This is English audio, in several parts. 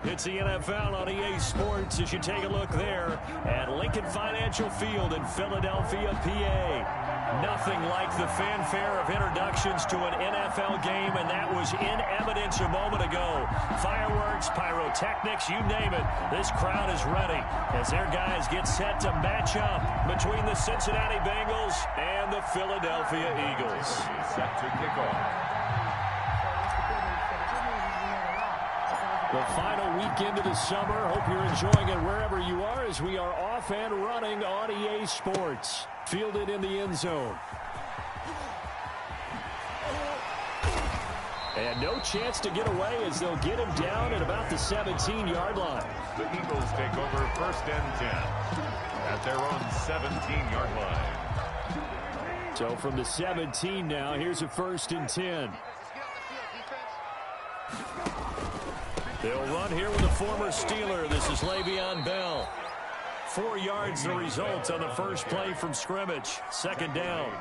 It's the NFL on EA Sports as you take a look there at Lincoln Financial Field in Philadelphia, PA. Nothing like the fanfare of introductions to an NFL game, and that was in evidence a moment ago. Fireworks, pyrotechnics, you name it. This crowd is ready as their guys get set to match up between the Cincinnati Bengals and the Philadelphia Eagles. Set to kick off. The final weekend of the summer. Hope you're enjoying it wherever you are as we are off and running on EA Sports. Fielded in the end zone. And no chance to get away as they'll get him down at about the 17-yard line. The Eagles take over 1st and 10 at their own 17-yard line. So from the 17 now, here's a 1st and 10. They'll run here with a former Steeler. This is Le'Veon Bell. 4 yards the result on the first play from scrimmage. 2nd down.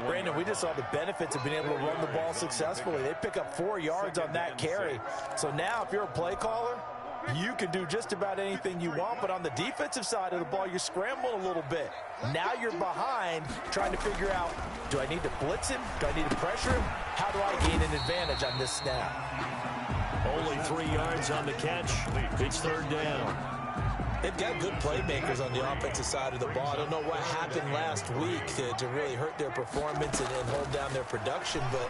Brandon, we just saw the benefits of being able to run the ball successfully. They pick up 4 yards on that carry. So now if you're a play caller, you can do just about anything you want. But on the defensive side of the ball, you scramble a little bit. Now you're behind trying to figure out, do I need to blitz him? Do I need to pressure him? How do I gain an advantage on this snap? Only 3 yards on the catch. It's 3rd down. They've got good playmakers on the offensive side of the ball. I don't know what happened last week to really hurt their performance and hold down their production, but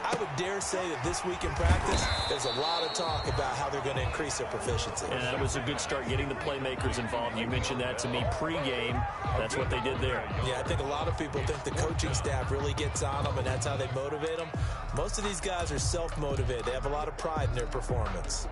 I would dare say that this week in practice, there's a lot of talk about how they're going to increase their proficiency. And that was a good start, getting the playmakers involved. You mentioned that to me pregame. That's what they did there. Yeah, I think a lot of people think the coaching staff really gets on them, and that's how they motivate them. Most of these guys are self-motivated. They have a lot of pride in their performance.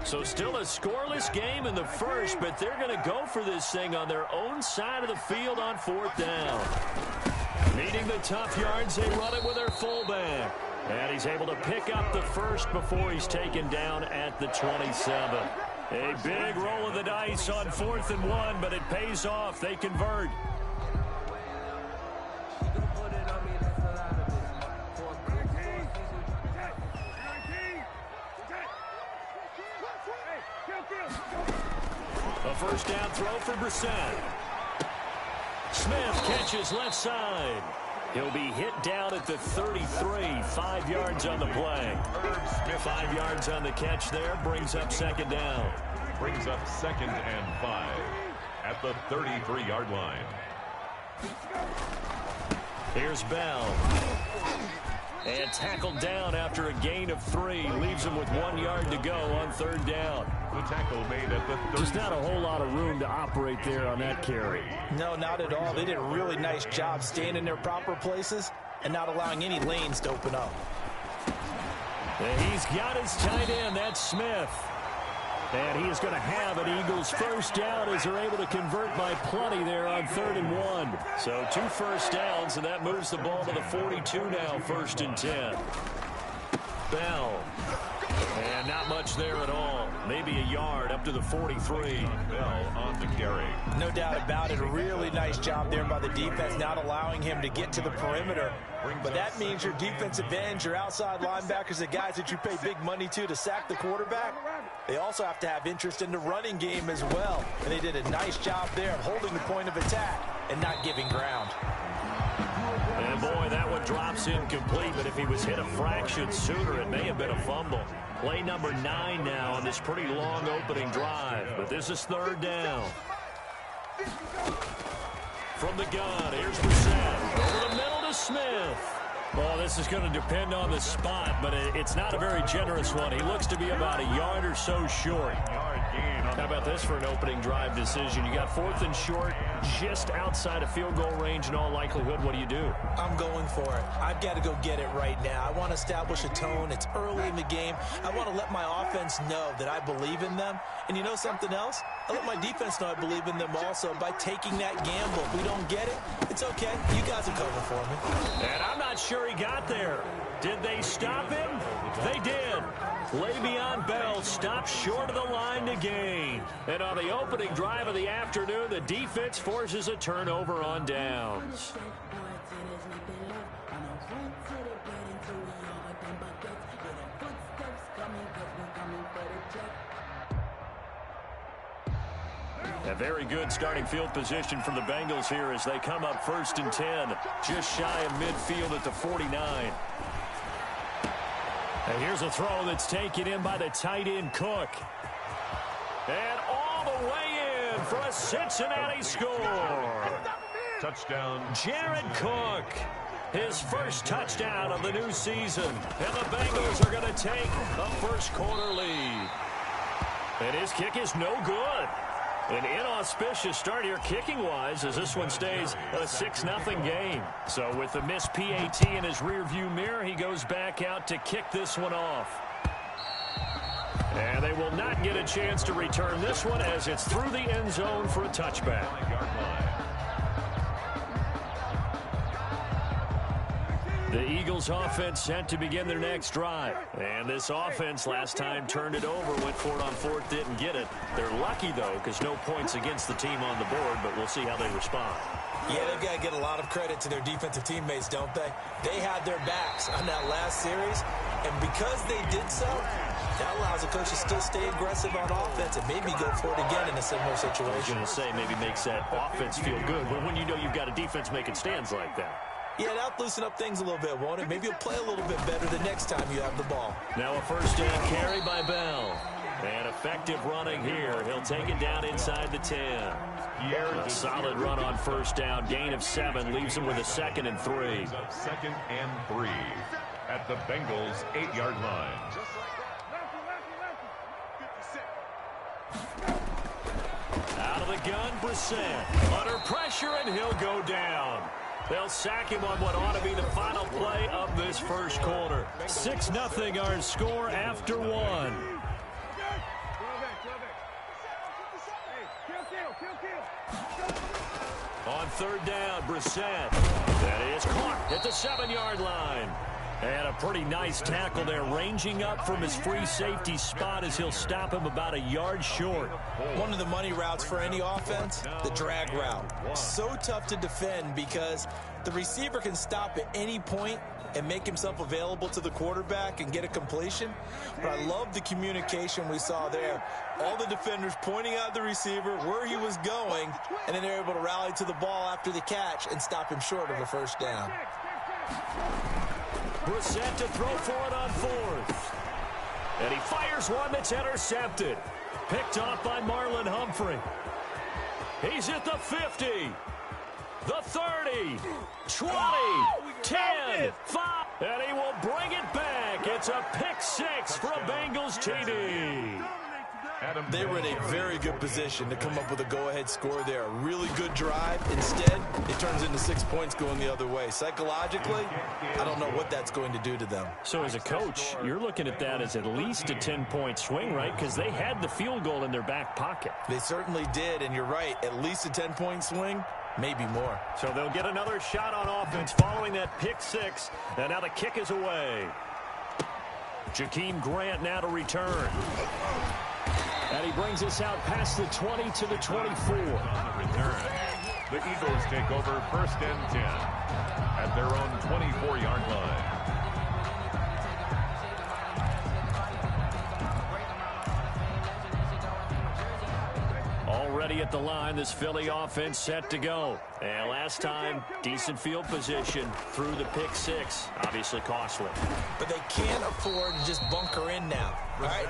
So still a scoreless game in the first, but they're going to go for this thing on their own side of the field on 4th down. Needing the tough yards, they run it with their fullback. And he's able to pick up the first before he's taken down at the 27. A big roll of the dice on 4th and 1, but it pays off. They convert. A 1st down throw for Brissett. Smith catches left side. He'll be hit down at the 33. 5 yards on the play. 5 yards on the catch there. Brings up 2nd down. Brings up 2nd and 5 at the 33-yard line. Here's Bell. And tackled down after a gain of 3. Leaves him with 1 yard to go on 3rd down. The tackle made at the 30. Just not a whole lot of room to operate there on that carry. No, not at all. They did a really nice job staying in their proper places and not allowing any lanes to open up. And he's got his tight end. That's Smith. And he is going to have an Eagles 1st down as they're able to convert by plenty there on 3rd and 1. So 2 1st downs, and that moves the ball to the 42 now, 1st and 10. Bell. And not much there at all. Maybe a yard up to the 43. Bell on the carry. No doubt about it. A really nice job there by the defense, not allowing him to get to the perimeter. But that means your defensive ends, your outside linebackers, the guys that you pay big money to sack the quarterback, they also have to have interest in the running game as well. And they did a nice job there of holding the point of attack and not giving ground. And boy, that one drops incomplete, but if he was hit a fraction sooner, it may have been a fumble. Play number 9 now on this pretty long opening drive, but this is 3rd down. From the gun, here's Brissett. Over the middle to Smith. Well, this is going to depend on the spot, but it's not a very generous one. He looks to be about a yard or so short. How about this for an opening drive decision? You got 4th and short, just outside of field goal range in all likelihood. What do you do? I'm going for it. I've got to go get it right now. I want to establish a tone. It's early in the game. I want to let my offense know that I believe in them. And you know something else? I let my defense know I believe in them also by taking that gamble. If we don't get it, it's okay. You guys will cover for me. And I'm not sure he got there. Did they stop him? They did. Le'Veon Bell stopped short of the line to gain. And on the opening drive of the afternoon, the defense forces a turnover on downs. A very good starting field position for the Bengals here as they come up 1st and 10, just shy of midfield at the 49. And here's a throw that's taken in by the tight end Cook. And all the way in for a Cincinnati score. Touchdown. Jared Cook, his first touchdown of the new season. And the Bengals are going to take a first-quarter lead. And his kick is no good. An inauspicious start here kicking-wise as this one stays a 6-0 game. So with the missed PAT in his rearview mirror, he goes back out to kick this one off. And they will not get a chance to return this one as it's through the end zone for a touchback. The Eagles offense set to begin their next drive. And this offense last time turned it over, went for it on 4th, didn't get it. They're lucky, though, because no points against the team on the board, but we'll see how they respond. Yeah, they've got to get a lot of credit to their defensive teammates, don't they? They had their backs on that last series, and because they did so, that allows the coach to still stay aggressive on offense and maybe go for it again in a similar situation. I was going to say maybe makes that offense feel good, but when you know you've got a defense making stands like that. Yeah, that'll loosen up things a little bit, won't it? Maybe you'll play a little bit better the next time you have the ball. Now a first down carry by Bell. And effective running here. He'll take it down inside the 10. A solid run on first down. Gain of 7 leaves him with a 2nd and 3. 2nd and 3 at the Bengals' 8-yard line. Out of the gun, Brissett. Under pressure, and he'll go down. They'll sack him on what ought to be the final play of this first quarter. 6-0 our score after 1. On 3rd down, Brissett. That is caught at the 7-yard line. And a pretty nice tackle there, ranging up from his free safety spot as he'll stop him about a yard short. One of the money routes for any offense, the drag route. So tough to defend because the receiver can stop at any point and make himself available to the quarterback and get a completion. But I love the communication we saw there. All the defenders pointing out the receiver, where he was going, and then they're able to rally to the ball after the catch and stop him short of a first down. Brissett to throw for it on 4th. And he fires one that's intercepted. Picked off by Marlon Humphrey. He's at the 50. The 30. 20. 10. 5. And he will bring it back. It's a pick 6 for a Bengals TD. They were in a very good position to come up with a go-ahead score there. A really good drive. Instead, it turns into 6 points going the other way. Psychologically, I don't know what that's going to do to them. So as a coach, you're looking at that as at least a 10-point swing, right? Because they had the field goal in their back pocket. They certainly did, and you're right. At least a 10-point swing, maybe more. So they'll get another shot on offense following that pick 6. And now the kick is away. Jakeem Grant now to return. And he brings us out past the 20 to the 24. On the return, the Eagles take over 1st and 10 at their own 24-yard line. Already at the line, this Philly offense set to go. And last time, decent field position through the pick 6. Obviously costly. But they can't afford to just bunker in now. All right?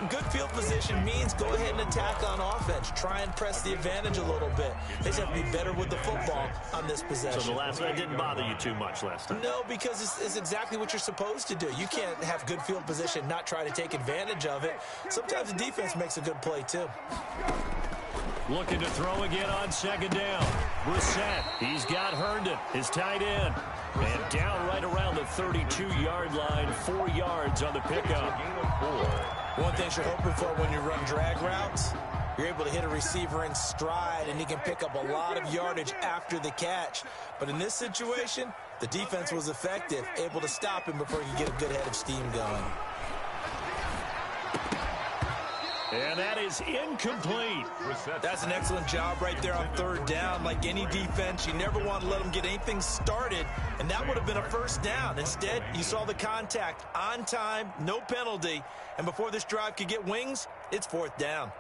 Good field position means go ahead and attack on offense. Try and press the advantage a little bit. They just have to be better with the football on this possession. So the last one didn't bother you too much last time? No, because it's exactly what you're supposed to do. You can't have good field position, not try to take advantage of it. Sometimes the defense makes a good play, too. Looking to throw again on 2nd down. Brissett, he's got Herndon, his tight end. And down right around the 32-yard line, 4 yards on the pickup. One thing you're hoping for when you run drag routes, you're able to hit a receiver in stride, and he can pick up a lot of yardage after the catch. But in this situation, the defense was effective, able to stop him before he could get a good head of steam going. And that is incomplete. That's an excellent job right there on 3rd down. Like any defense, you never want to let them get anything started, and that would have been a first down. Instead, you saw the contact on time, no penalty, and before this drive could get wings, it's 4th down.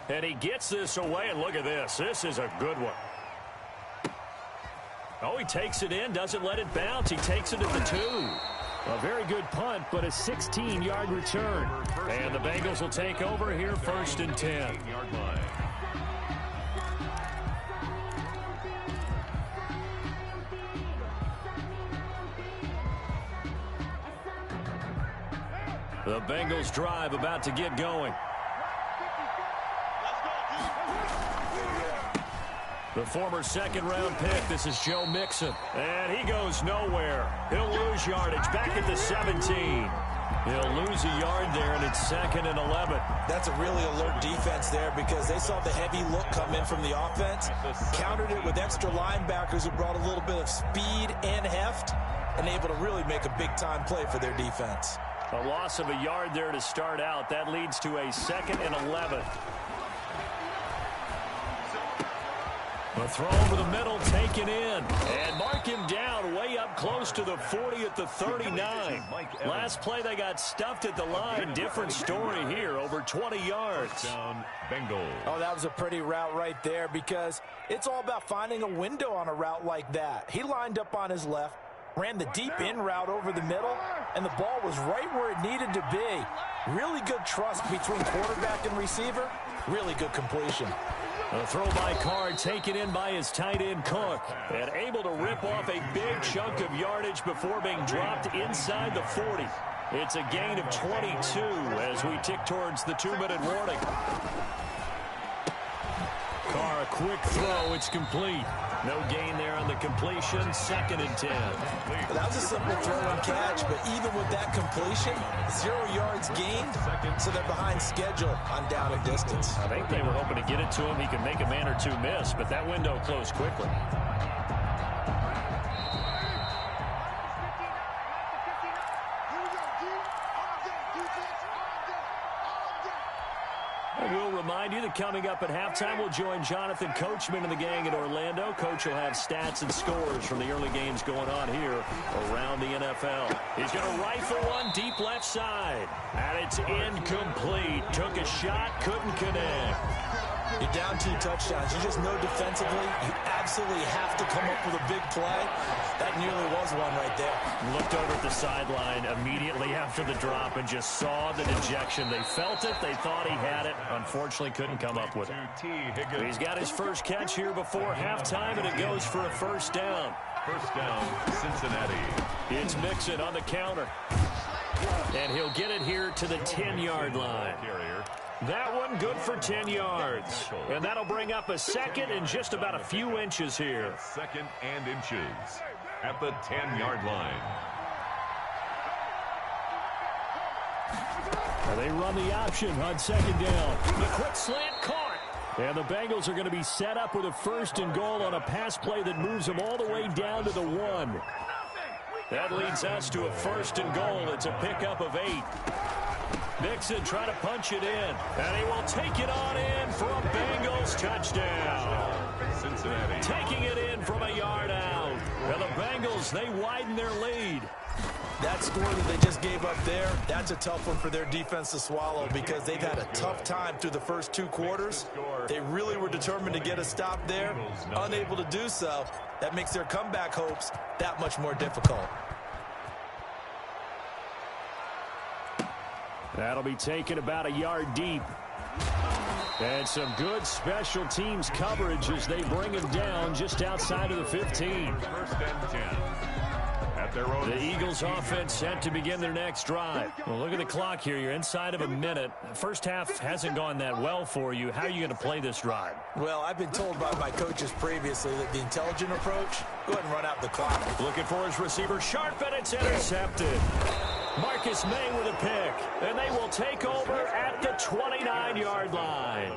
And he gets this away, and look at this. This is a good one. Oh, he takes it in, doesn't let it bounce. He takes it at the 2. A very good punt, but a 16-yard return. And the Bengals will take over here, 1st and 10. The Bengals drive about to get going. The former second-round pick, this is Joe Mixon. And he goes nowhere. He'll lose yardage back at the 17. He'll lose a yard there, and it's 2nd and 11. That's a really alert defense there because they saw the heavy look come in from the offense, countered it with extra linebackers who brought a little bit of speed and heft, and able to really make a big-time play for their defense. A loss of a yard there to start out. That leads to a 2nd and 11. A throw over the middle, taken in. And mark him down way up close to the 40 at the 39. Last play, they got stuffed at the line. Different story here, over 20 yards. Oh, that was a pretty route right there because it's all about finding a window on a route like that. He lined up on his left, ran the deep in route over the middle, and the ball was right where it needed to be. Really good trust between quarterback and receiver. Really good completion. A throw by Carr taken in by his tight end Cook, and able to rip off a big chunk of yardage before being dropped inside the 40. It's a gain of 22 as we tick towards the 2-minute warning. Carr, a quick throw, it's complete. No gain there on the completion, 2nd and 10. That was a simple throw and catch, but even with that completion, 0 yards gained, so they're behind schedule on down and distance. I think they were hoping to get it to him. He could make a man or two miss, but that window closed quickly. We'll remind you that coming up at halftime, we'll join Jonathan Coachman and the gang in Orlando. Coach will have stats and scores from the early games going on here around the NFL. He's going to rifle one deep left side. And it's incomplete. Took a shot, couldn't connect. You're down 2 touchdowns. You just know defensively you absolutely have to come up with a big play. That nearly was one right there. Looked over at the sideline immediately after the drop and just saw the dejection. They felt it. They thought he had it. Unfortunately, couldn't come up with it. He's got his first catch here before halftime, and it goes for a 1st down. 1st down, Cincinnati. It's Mixon on the counter. And he'll get it here to the 10-yard line. That one good for 10 yards. And that'll bring up a 2nd and just about a few inches here. 2nd and inches at the 10-yard line. And they run the option on 2nd down. The quick slant caught. And the Bengals are going to be set up with a 1st and goal on a pass play that moves them all the way down to the 1. That leads us to a 1st and goal. It's a pickup of 8. Mixon trying to punch it in. And he will take it on in for a Bengals touchdown. Cincinnati. Taking it in from a yard out. And the Bengals, they widen their lead. That score that they just gave up there, that's a tough one for their defense to swallow because they've had a tough time through the first 2 quarters. They really were determined to get a stop there. Unable to do so. That makes their comeback hopes that much more difficult. That'll be taken about a yard deep. And some good special teams coverage as they bring him down just outside of the 15. 1st and 10. At their own. The Eagles offense set to begin their next drive. Well, look at the clock here. You're inside of a minute. First half hasn't gone that well for you. How are you going to play this drive? Well, I've been told by my coaches previously that the intelligent approach, go ahead and run out the clock. Looking for his receiver, sharp, and it's intercepted. Marcus May with a pick, and they will take over at the 29-yard line.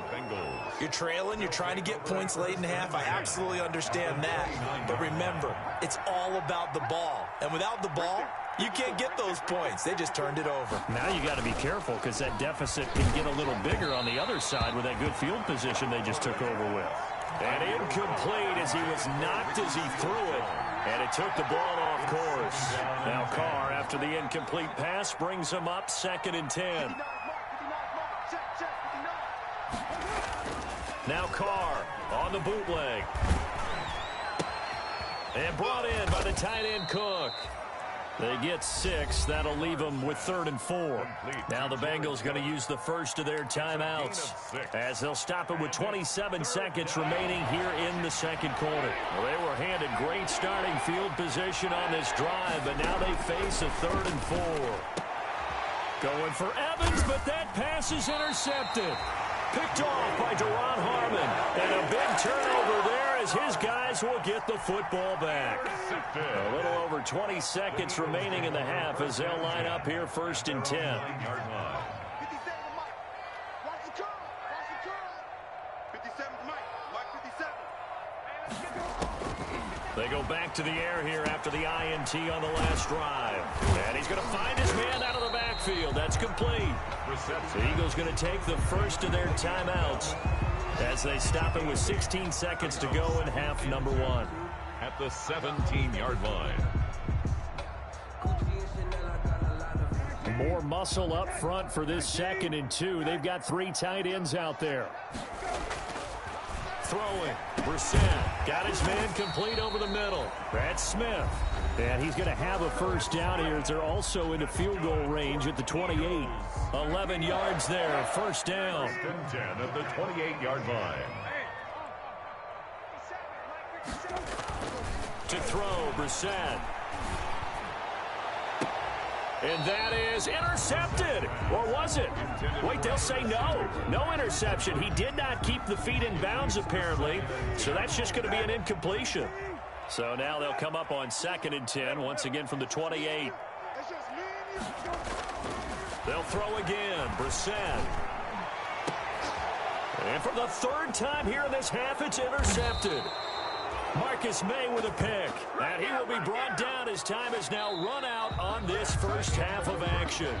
You're trailing, you're trying to get points late in half. I absolutely understand that. But remember, it's all about the ball. And without the ball, you can't get those points. They just turned it over. Now you got to be careful because that deficit can get a little bigger on the other side with that good field position they just took over with. And incomplete as he was knocked as he threw it. And it took the ball off course. Now Carr, after the incomplete pass, brings him up 2nd and 10. Now Carr on the bootleg. And brought in by the tight end Cook. They get 6. That'll leave them with 3rd and 4. Now the Bengals going to use the first of their timeouts as they'll stop it with 27 seconds remaining here in the second quarter. Well, they were handed great starting field position on this drive, but now they face a 3rd and 4. Going for Evans, but that pass is intercepted. Picked off by Deron Harmon. And a big turnover there as his guys will get the football back. A little over 20 seconds remaining in the half as they'll line up here 1st and 10. They go back to the air here after the INT on the last drive. And he's going to find his man out of the backfield. That's complete. The Eagles going to take the first of their timeouts as they stop it with 16 seconds to go in half number 1. At the 17-yard line. More muscle up front for this 2nd and 2. They've got 3 tight ends out there. Throwing. Brissett got his man complete over the middle. That's Smith. And he's going to have a first down here as they're also into field goal range at the 28. 11 yards there. First down. 1st and 10 at the 28-yard line. To throw, Brissett. And that is intercepted. Or was it? Wait, they'll say no. No interception. He did not keep the feet in bounds, apparently. So that's just going to be an incompletion. So now they'll come up on 2nd and 10, once again from the 28. They'll throw again. Brissett. And for the 3rd time here in this half, it's intercepted. Marcus May with a pick. And he will be brought down as time is now run out on this first half of action.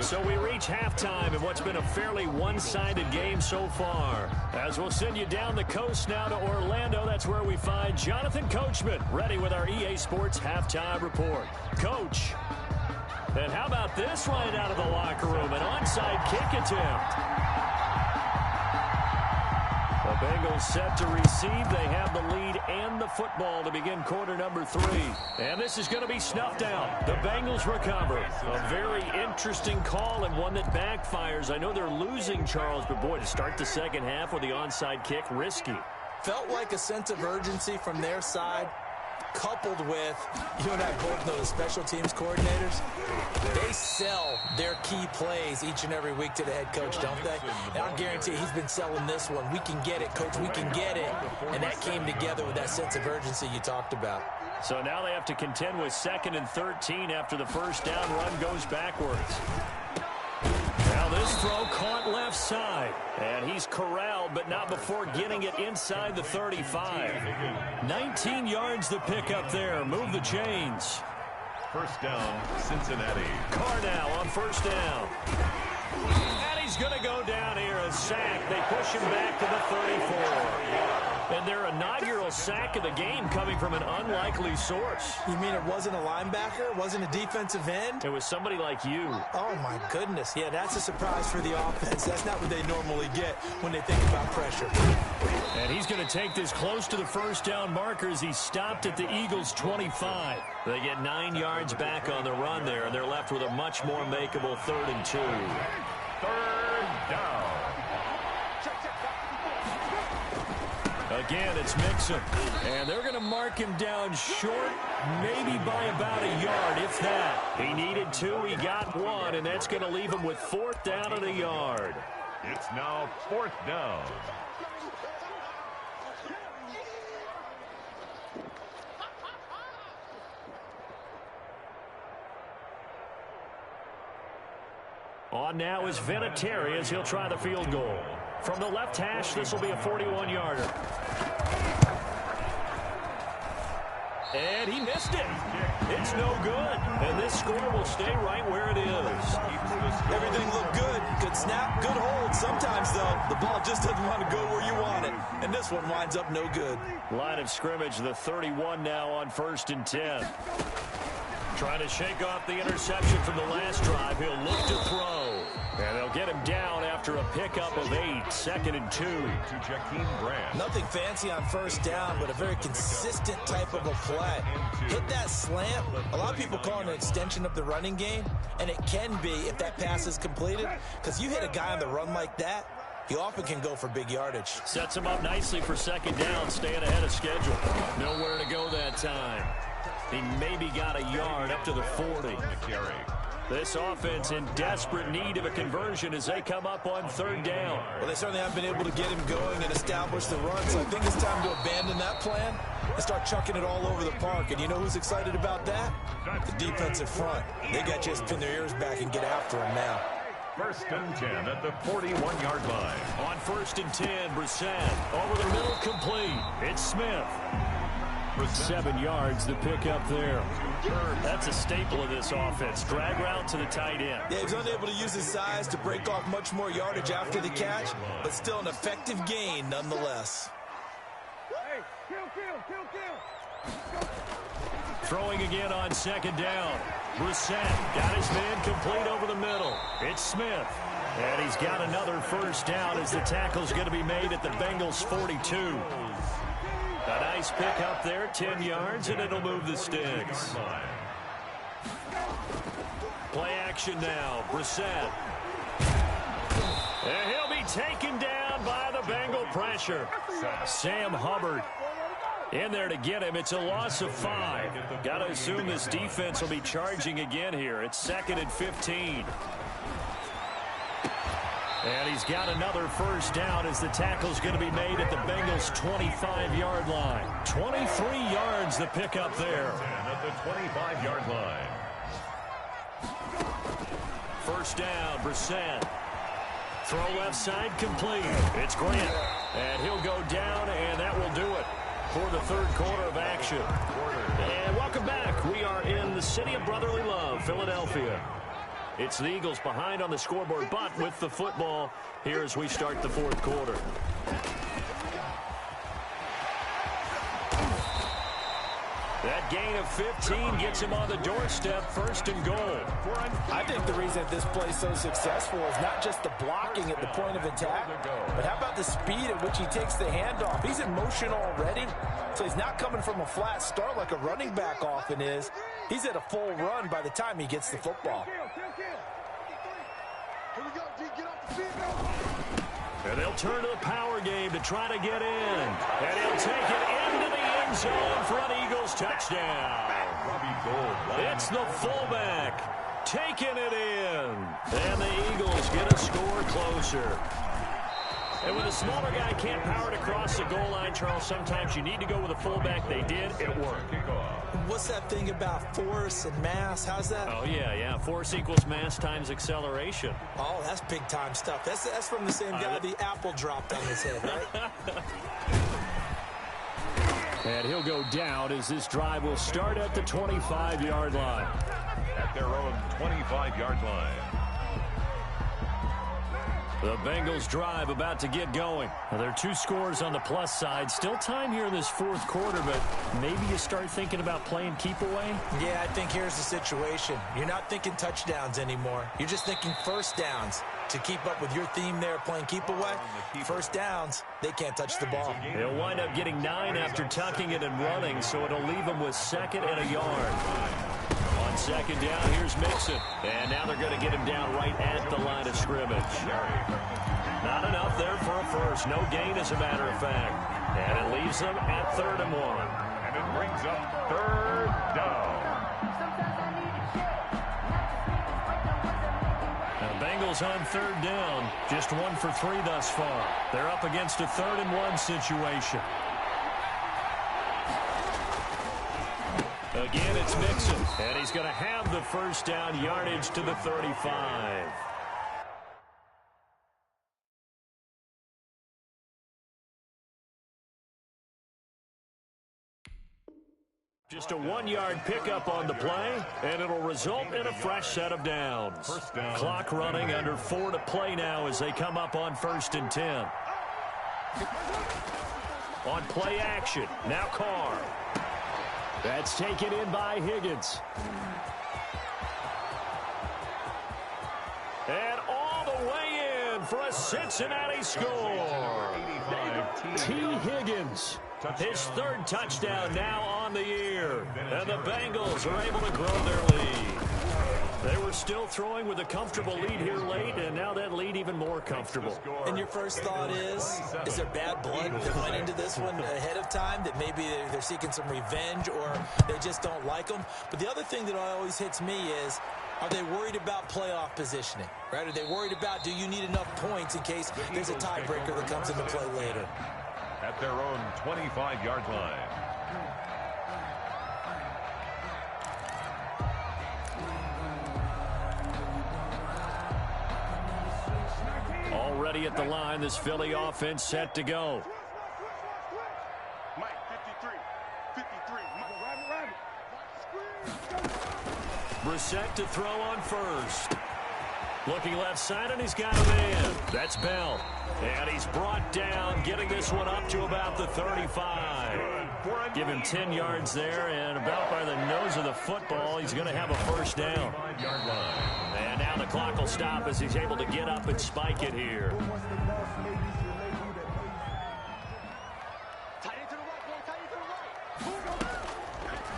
So we reach halftime in what's been a fairly one-sided game so far. As we'll send you down the coast now to Orlando, that's where we find Jonathan Coachman ready with our EA Sports Halftime Report. Coach. And how about this right out of the locker room? An onside kick attempt. The Bengals set to receive. They have the lead and the football to begin quarter number 3. And this is going to be snuffed out. The Bengals recover. A very interesting call and one that backfires. I know they're losing, Charles, but boy, to start the second half with the onside kick, risky. Felt like a sense of urgency from their side, coupled with, you and I both know the special teams coordinators, they sell their key plays each and every week to the head coach, don't they? And I'll guarantee he's been selling this one. We can get it, coach, we can get it. And that came together with that sense of urgency you talked about. So now they have to contend with 2nd and 13 after the first down run goes backwards. Now this throw caught left side. And he's corralled, but not before getting it inside the 35. 19 yards the pick up there. Move the chains. First down, Cincinnati. Carr now on first down. And he's going to go down here. A sack. They push him back to the 34. And their inaugural sack of the game coming from an unlikely source. You mean it wasn't a linebacker? It wasn't a defensive end? It was somebody like you. Oh, my goodness. Yeah, that's a surprise for the offense. That's not what they normally get when they think about pressure. And he's going to take this close to the first down marker as he stopped at the Eagles' 25. They get 9 yards back on the run there, and they're left with a much more makeable 3rd and 2. 3rd down. Again, it's Mixon. And they're going to mark him down short, maybe by about a yard, if that. He needed 2, he got 1, and that's going to leave him with 4th down and a yard. It's now 4th down. On now is Vinatieri as he'll try the field goal. From the left hash, this will be a 41-yarder. And he missed it. It's no good. And this score will stay right where it is. Everything looked good. Good snap, good hold. Sometimes, though, the ball just doesn't want to go where you want it. And this one winds up no good. Line of scrimmage, the 31 now on 1st and 10. Trying to shake off the interception from the last drive. He'll look to throw. And they'll get him down after a pickup of 8, 2nd and 2. Nothing fancy on first down, but a very consistent type of a play. Hit that slant. A lot of people call it an extension of the running game, and it can be if that pass is completed, because you hit a guy on the run like that, he often can go for big yardage. Sets him up nicely for 2nd down, staying ahead of schedule. Nowhere to go that time. He maybe got a yard up to the 40. This offense in desperate need of a conversion as they come up on 3rd down. Well, they certainly haven't been able to get him going and establish the run, so I think it's time to abandon that plan and start chucking it all over the park. And you know who's excited about that? The defensive front. They got to just pin their ears back and get after him now. 1st and 10 at the 41-yard line. On 1st and 10, Brissett over the middle, complete. It's Smith. 7 yards, the pickup there. That's a staple of this offense. Drag route to the tight end. Yeah, he's unable to use his size to break off much more yardage after the catch, but still an effective gain nonetheless. Throwing again on 2nd down. Brissett got his man complete over the middle. It's Smith. And he's got another 1st down as the tackle's going to be made at the Bengals' 42. A nice pick up there, 10 yards, and it'll move the sticks. Play action now, Brissett. And he'll be taken down by the Bengal pressure. Sam Hubbard in there to get him. It's a loss of 5. Got to assume this defense will be charging again here. It's 2nd and 15. And he's got another 1st down as the tackle's going to be made at the Bengals' 25-yard line. 23 yards the pickup there. At the 25-yard line. 1st down, Brissett. Throw left side complete. It's Grant. And he'll go down, and that will do it for the 3rd quarter of action. And welcome back. We are in the city of brotherly love, Philadelphia. It's the Eagles behind on the scoreboard, but with the football here as we start the 4th quarter. That gain of 15 gets him on the doorstep, 1st and goal. I think the reason this play's so successful is not just the blocking at the point of attack, but how about the speed at which he takes the handoff? He's in motion already, so he's not coming from a flat start like a running back often is. He's at a full run by the time he gets the football. And they'll turn to the power game to try to get in. And he'll take it into the end zone for an Eagles touchdown. It's the fullback taking it in. And the Eagles get a score closer. And when the smaller guy can't power it across the goal line, Charles, sometimes you need to go with a fullback. They did. It worked. What's that thing about force and mass? How's that? Oh, yeah. Force equals mass times acceleration. Oh, that's big-time stuff. That's from the same guy the apple dropped on his head, right? And he'll go down as this drive will start at the 25-yard line. At their own 25-yard line. The Bengals drive about to get going. Now, there are 2 scores on the plus side. Still time here in this 4th quarter, but maybe you start thinking about playing keep away? Yeah, I think here's the situation. You're not thinking touchdowns anymore. You're just thinking 1st downs. To keep up with your theme there, playing keep away, 1st downs, they can't touch the ball. They'll wind up getting 9 after tucking it and running, so it'll leave them with 2nd and a yard. On 2nd down, here's Mixon. And now they're going to get him down right at the line of scrimmage. Not enough there for a first. No gain, as a matter of fact. And it leaves them at 3rd and 1. And it brings up 3rd down. Now, Bengals on 3rd down. Just 1 for 3 thus far. They're up against a 3rd and 1 situation. Again, it's Mixon, and he's going to have the 1st down, yardage to the 35. Just a 1-yard pickup on the play, and it'll result in a fresh set of downs. Clock running, under 4 to play now as they come up on 1st and 10. On play action, now Carr. That's taken in by Higgins. And all the for a Cincinnati score. T. Higgins, his third touchdown now on the year. And the Bengals are able to grow their lead. They were still throwing with a comfortable lead here late, and now that lead even more comfortable. And your first thought is there bad blood that went into this one ahead of time, that maybe they're seeking some revenge or they just don't like them? But the other thing that always hits me is, are they worried about playoff positioning? Right? Are they worried about, do you need enough points in case there's a tiebreaker that comes into play later? At their own 25-yard line. Already at the line, this Philly offense set to go. Brissett to throw on first. Looking left side, and he's got a man. That's Bell. And he's brought down, getting this one up to about the 35. Give him 10 yards there, and about by the nose of the football, he's going to have a first down. And now the clock will stop as he's able to get up and spike it here.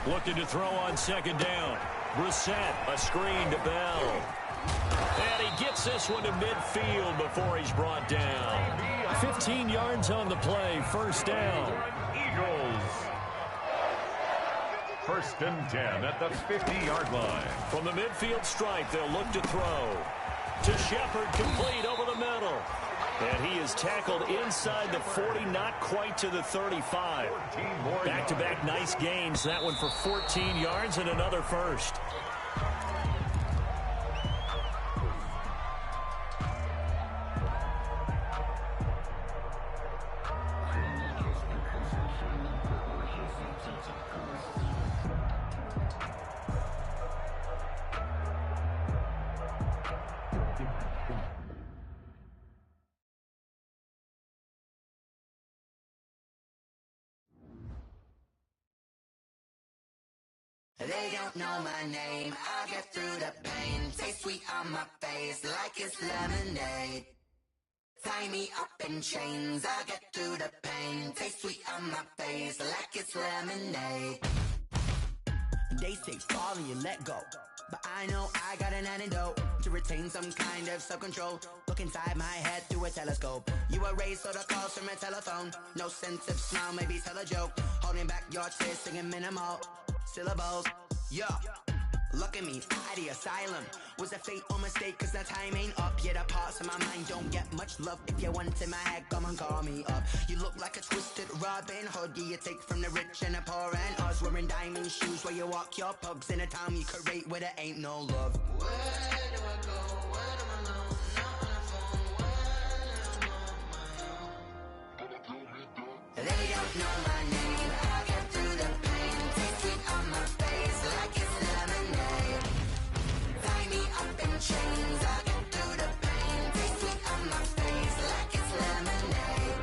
Looking to throw on second down. Brissett, a screen to Bell. And he gets this one to midfield before he's brought down. 15 yards on the play, first down. Eagles. First and 10 at the 50-yard line. From the midfield stripe, they'll look to throw. To Shepard, complete over the middle. And he is tackled inside the 40, not quite to the 35. Back-to-back nice gains. That one for 14 yards and another first. They don't know my name, I'll get through the pain. Taste sweet on my face like it's lemonade. Tie me up in chains, I'll get through the pain. Taste sweet on my face like it's lemonade. They say fall and you let go, but I know I got an antidote to retain some kind of self-control. Look inside my head through a telescope. You erase all the calls from a telephone. No sense of smile, maybe tell a joke. Holding back your tears, singing minimal syllables. Yeah, look at me, at the asylum. Was a fate or mistake, cause the time ain't up. Yeah, the parts of my mind don't get much love. If you want in my head, come and call me up. You look like a twisted Robin Hood. Yeah, you take from the rich and the poor and us. Wearing diamond shoes where you walk your pugs in a town you create where there ain't no love. Where do I go? Where do I know? Not on the phone. Where do I know? They don't know my name. I'll get through the pain. Taste sweet on my face like it's lemonade. Tie me up in chains. I'll get through the pain. Taste sweet on my face like it's lemonade.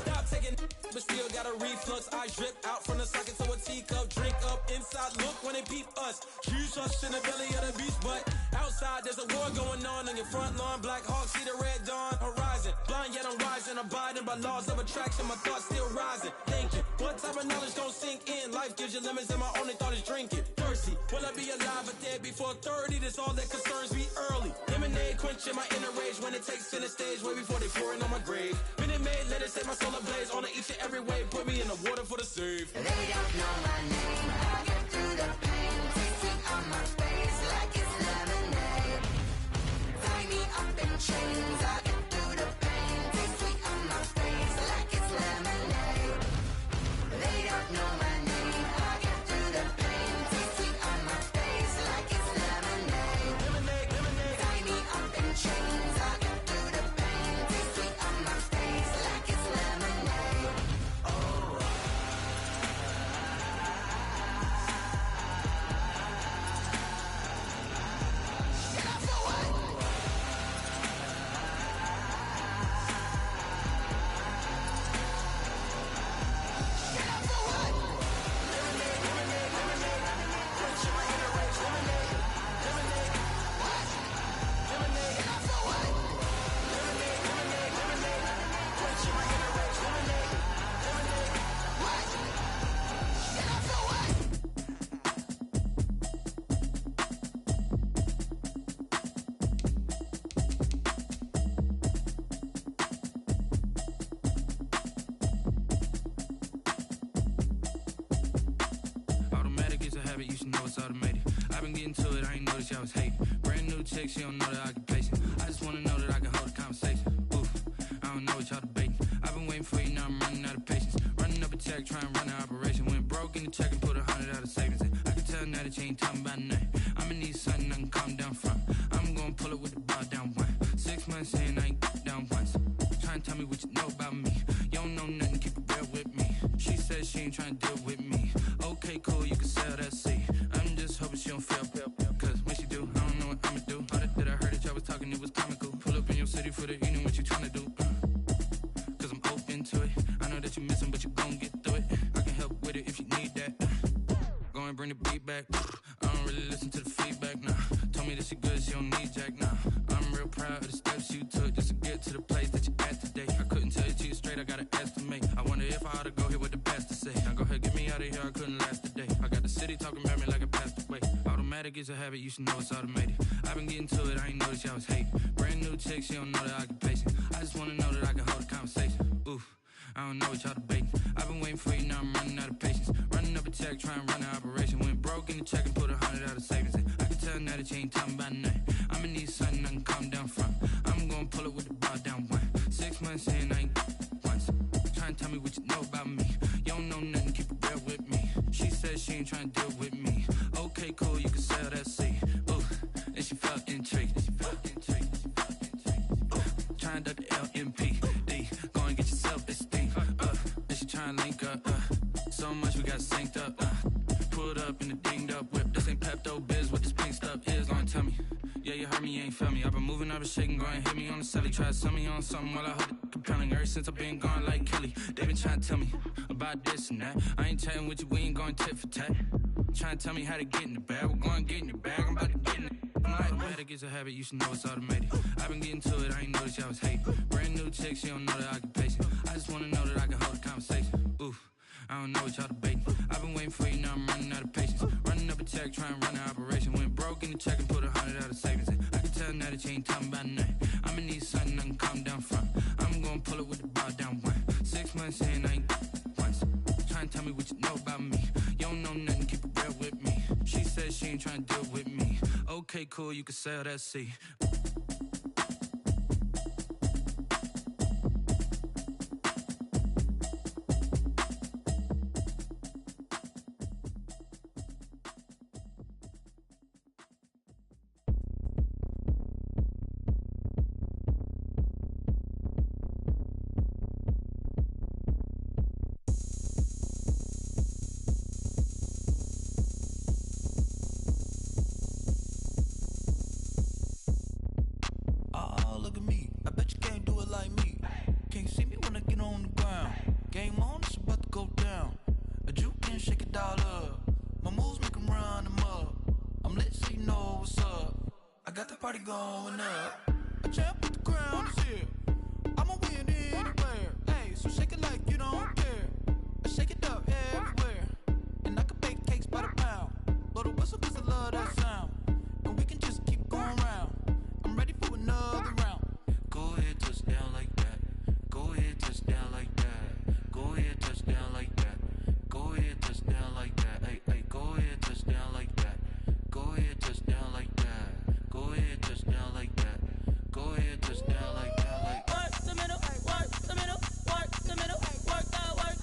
Stop taking, but still got a reflux. I drip out from the socket to a teacup. Drink up inside. Look when they peep us. Choose us in the belly of the beast, but outside there's a war going on your front lawn. Black Hawk, see the red dawn horizon. Blind yet I'm rising, abiding by laws of attraction. My thoughts still rising. Thinking, what type of knowledge don't sink in? Life gives you limits, and my only thought is drinking. Thirsty, will I be alive or dead before 30? That's all that concerns me early. Lemonade quenching my inner rage when it takes center stage, way before they pouring on my grave. Minute Maid, let it set my soul ablaze. On each and every way, put me in the water for the save. They don't know my name. I'll get through the pain. Taste sweet on my face like it's lemonade. Tie me up in chains. I'll get through the pain. Taste sweet on my face like it's lemonade. They don't know my name. I'll get through the pain. Taste sweet on my face like it's lemonade. Lemonade, lemonade. Tie me up in chains. I'll get through the pain. Taste sweet on my face like it's lemonade. Oh. it's automated. I've been getting to it, I ain't noticed y'all was hating. Brand new chick, she don't know the occupation. I just wanna know that I can hold a conversation. Oof, I don't know what y'all debating. I've been waiting for you, now I'm running out of patience. Running up a check, trying to run an operation. Went broke in the check and put 100 out of savings in. I can tell now that you ain't talking about nothing. I'ma need something I can calm down from. I'm gonna pull it with the bar down one. 6 months in, I ain't down once. Trying to tell me what you know about me. You don't know nothing, keep it real with me. She said she ain't trying to deal with me. Okay, cool, you can sell that seat. I'm just hoping she don't fail. Cause when she do, I don't know what I'ma do. All that I heard that y'all was talking, it was comical. Pull up in your city for the evening, what you trying to do? Cause I'm open to it. I know that you're missing, but you gon' get through it. I can help with it if you need that. Go and bring the beat back. I don't really listen to the feedback, nah. Told me that she good, she don't need jack, nah. I'm real proud of the steps you took just to get to the place that you're at today. I couldn't tell you to you straight, I gotta estimate. I wonder if I ought to go here with the pastor say. Now go ahead, get me out of here, I couldn't last a day. I got the city talking about me like I passed away. Automatic is a habit, you should know it's automated. I've been getting to it, I ain't noticed y'all was hating. Brand new chick, she don't know the occupation. I just wanna know that I can hold a conversation. Oof, I don't know what y'all debating. I've been waiting for you, now I'm running out of patience. Running up a check, trying to run an operation. Went broke in the check and put 100 out of savings in. I can tell now that you ain't talking about nothing. I'ma need something I can calm down from. I'm gonna pull it with the bar down one. 6 months in, I ain't once. Trying to tell me what you know about me. You don't know nothing, keep it real with me. She said she ain't trying to deal with me. Okay, cool, you can sell that seat. Ooh, and she felt intrigued. Trying to duck the LMPD. Go and get yourself esteem. And she trying to link up. So much we got synced up. Pulled up in the dinged up whip. This ain't Pepto Biz, what this pink stuff is. Go and tell me. Yeah, you heard me, you ain't felt me. I've been moving, I've been shaking, go and hit me on the celly. Try to sell me on something while I hold it compelling. Ever since I've been gone like Kelly, they been trying to tell me about this and that. I ain't chatting with you, we ain't going tit for tat. Trying to tell me how to get in the bag. We're going to get in the bag, I'm about to get in it. Automatic is a habit, you should know it's automated. I've been getting to it, I ain't noticed y'all was hating. Brand new chick, she don't know the occupation. I just wanna know that I can hold a conversation. Oof, I don't know what y'all debating. I've been waiting for you, now I'm running out of patience. Running up a check, trying to run an operation. Went broke in the check and put 100 out of savings in. I can tell now that you ain't talking about nothing. I'ma need something I can calm down from. I'm gonna pull it with the bar down one. 6 months in, I ain't once. Trying to tell me what you know about me. You don't know nothing, keep it real with me. She said she ain't trying to deal with me. Okay, cool, you can sell that seat. Going up, a champ with the crown is here. I'ma win anywhere. Hey, so shake it like you don't care. I shake it up everywhere. And I can bake cakes by the pound. Blow the whistle cause I love that sound. And we can just keep going round. I'm ready for another round. Go ahead, touch down like that. Go ahead, touch down like that. Go ahead, touch down like that. Go ahead, touch down like that. Hey, hey, go ahead, touch down like that. Go ahead, touch down like that. Go ahead, touch down like that. Go ahead, touch down like that. Like work the middle, work the middle, work the middle, work out, work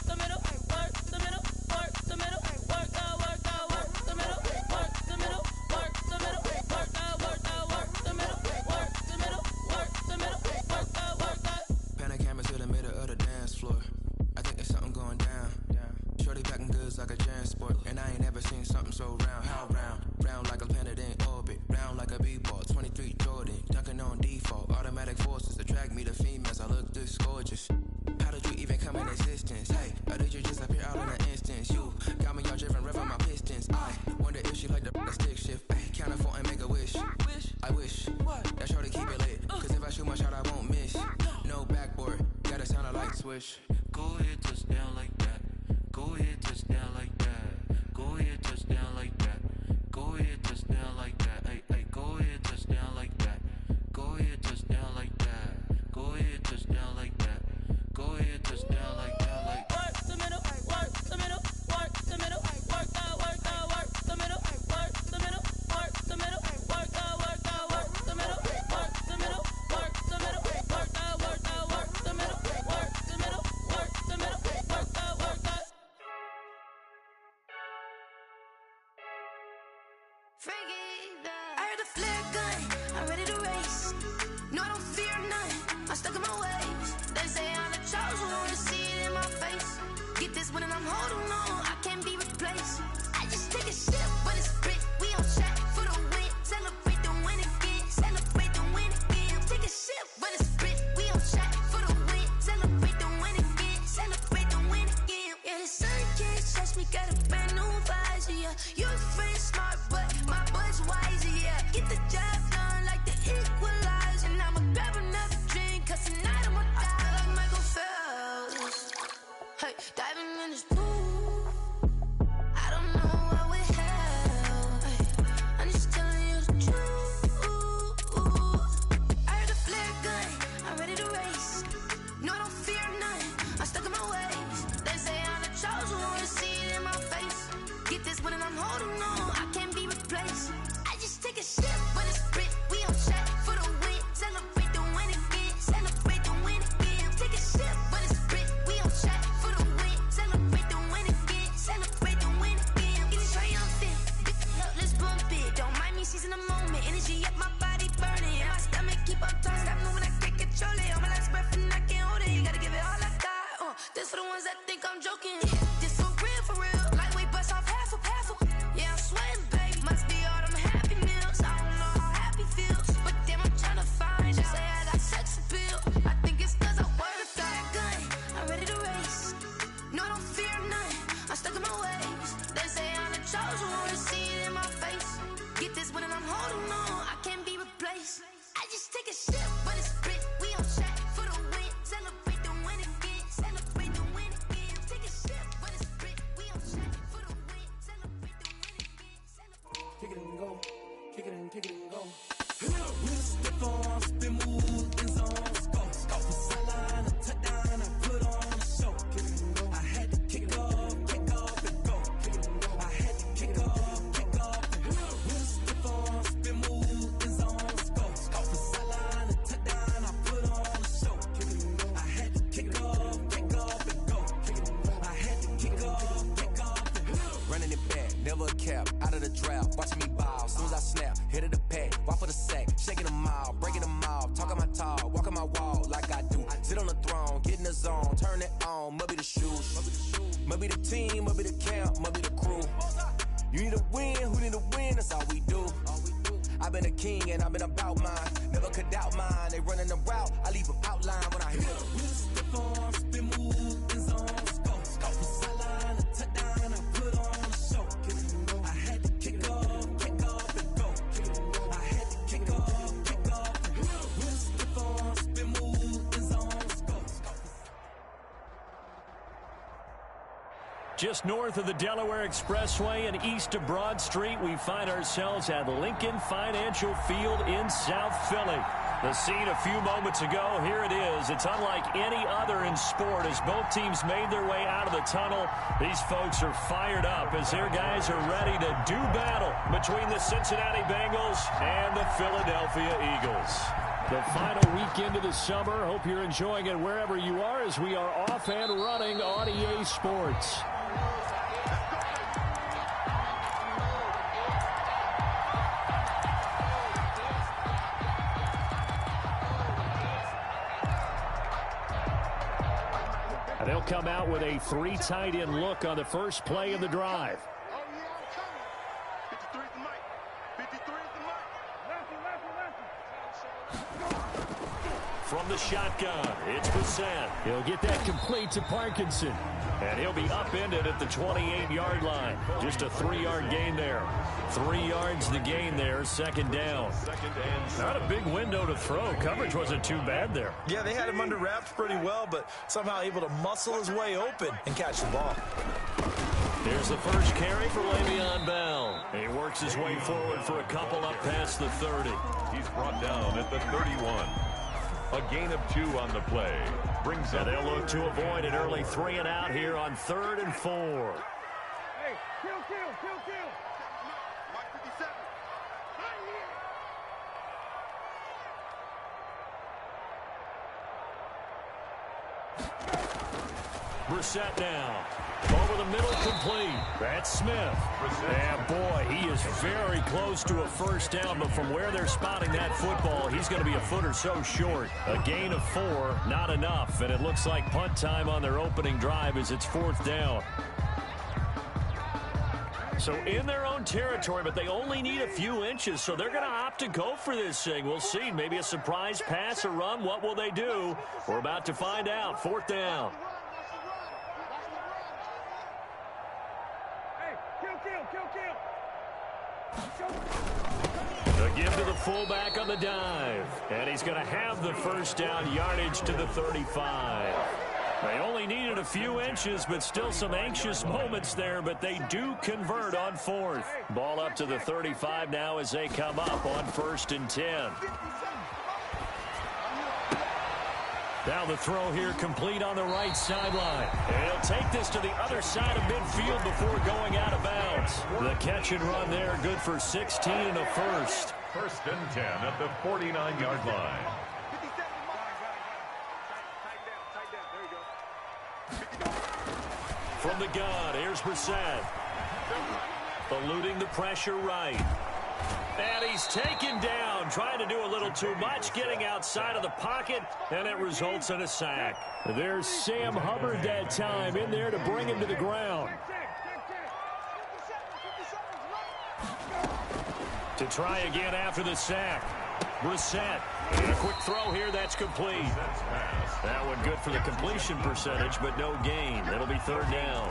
the middle, work the middle, work the middle, work out, work the middle, work the middle, work the middle, work out, work the middle, work the middle, work the middle, work out. Pan a camera to the middle of the dance floor. I think there's something going down. Shorty packing goods like a transport, and I ain't never seen something so round. How round? Round like a planet in orbit, round like a b-ball. 23 Jordan, dunking on default. Automatic forces attract me to females. I look this gorgeous. How did you even come in existence? Hey, or did you just appear out in an instance? You got me all driven, revving my pistons. I wonder if she like the stick shift. Ay, count a 4 and make a wish. I wish that shorty keep it lit. Cause if I shoot my shot, I won't miss. No backboard, gotta sound a light switch. Go ahead, touch down like that. Go ahead, touch down like that. Go ahead, touch down like that. Go ahead, touch down like that. Hey, hey, go ahead, touch down like that. Go ahead, touch down like that. Go ahead, touch down like that. Go ahead, touch down like that. Like work the middle, work the middle, work the middle, work out, work the middle. I heard the flare gun, I'm ready to race. No, I don't fear none, I'm stuck in my ways. They say I'm the chosen one, to see it in my face. Get this when I'm holding on, I can't be replaced. I just take a sip when it's split, we on track for the win. Celebrate the win again, celebrate the win again. Take a sip when it's split, we on track for the win. Celebrate the win again, celebrate the win again. Yeah, the sun can't touch me, got a brand new visor, yeah. Your friend smart, but my bud's wiser, yeah. Get the job done like the equalizer. And I'ma grab another drink, cause tonight I'ma die. I feel like Michael Phelps, hey, diving in this pool. I don't know what we have, hey, I'm just telling you the truth. I heard a flare gun, I'm ready to race. No, I don't fear none, I'm stuck in my ways. They say I'm the chosen one, to see it in my face. Get this when I'm holding on, I can't be replaced. I just take a sip when it's split, we on track for the win. Celebrate the win again, celebrate the win again. Take a sip when it's split, we on track for the win. Celebrate the win again, celebrate the win again. Getting triumphant, let's bump it. Don't mind me seizing the moment, energy up my body burning. And my stomach keep on tossing, stop moving, I can't control it. On my last breath and I can't hold it, you gotta give it all I got. This for the ones that think I'm joking. This for real, lightweight bust off half a. Yeah, I'm sweating, baby. Must be all them happy meals. I don't know how happy feels, but damn, I'm trying to find out. Say I got sex appeal. I think it's cause I wear the flag gun. I'm ready to race. No, I don't fear none, I'm stuck in my ways. They say I'm the chosen one, to see it in my face. Get this when I'm holding on, I can't be replaced. I just take a sip when it's split, we on track for the win. Celebrate the win again, celebrate the win again. Take a sip when it's split, we on track for the win. Celebrate the win again, celebrate. Kick it and go, kick it and go. Wrist, stiff arm, spin move, in zone, scope. From sideline to touchdown, I put on a show. Kick it and go. I had to kick off and go. Kick it and go. I had to kick off and go. Wrist, stiff arm, spin move, in zone, scope. From sideline to touchdown, I put on a show. Kick it and go. I had to kick off and go. Kick it and go. I had to kick off and go. Running it back, never a cap, out of the draft, watching me bow, soon as I snap, hit of the pack, walk for the sack, shaking them out, breaking them out, talking my talk, walking my wall like I do, sit on the throne, get in the zone, turn it on, must be the shoes, must be the team, must be the camp, must be the crew, you need a win, who need a win, that's all we do, I've been a king and I've been about mine, never could doubt mine, they running the route, I leave them outline when I hit them. Stiff arm, spin move, in zone, scope. From sideline to touchdown, I put on a show. Kick it and go. I had to kick off and go. Kick it and go. I had to kick off and go. Stiff arm, spin move, in zone, scope. Just north of the Delaware Expressway and east of Broad Street, we find ourselves at Lincoln Financial Field in South Philly. The scene a few moments ago, here it is. It's unlike any other in sport as both teams made their way out of the tunnel. These folks are fired up as their guys are ready to do battle between the Cincinnati Bengals and the Philadelphia Eagles. The final weekend of the summer. Hope you're enjoying it wherever you are as we are off and running on EA Sports. They'll come out with a 3 tight end look on the first play of the drive. From the shotgun, it's Brissett. He'll get that complete to Parkinson. And he'll be upended at the 28-yard line. Just a 3-yard gain there. 3 yards the gain there, second down. Not a big window to throw. Coverage wasn't too bad there. Yeah, they had him under wraps pretty well, but somehow able to muscle his way open and catch the ball. Here's the first carry for Le'Veon Bell. He works his way forward for a couple up past the 30. He's brought down at the 31. A gain of 2 on the play. Brings up. They'll look to avoid an early 3 and out here on 3rd and 4. Hey, kill. Mike 57. Brissett down. Over the middle, complete. That's Smith. And boy, he was very close to a first down, but from where they're spotting that football, he's going to be a foot or so short. A gain of 4, not enough, and it looks like punt time on their opening drive as it's 4th down. So in their own territory, but they only need a few inches, so they're going to opt to go for this thing. We'll see. Maybe a surprise pass or run. What will they do? We're about to find out. 4th down. The give to the fullback on the dive. And he's going to have the first down, yardage to the 35. They only needed a few inches, but still some anxious moments there, but they do convert on 4th. Ball up to the 35 now as they come up on 1st and 10. Now the throw here complete on the right sideline. And he'll take this to the other side of midfield before going out of bounds. The catch and run there, good for 16 and a first. 1st and 10 at the 49-yard line. From the gun, here's Brissett. Eluding the pressure right. And he's taken down, trying to do a little too much, getting outside of the pocket, and it results in a sack. There's Sam Hubbard that time in there to bring him to the ground. To try again after the sack. Brissett. And a quick throw here, that's complete. That one good for the completion percentage, but no gain. It'll be 3rd down.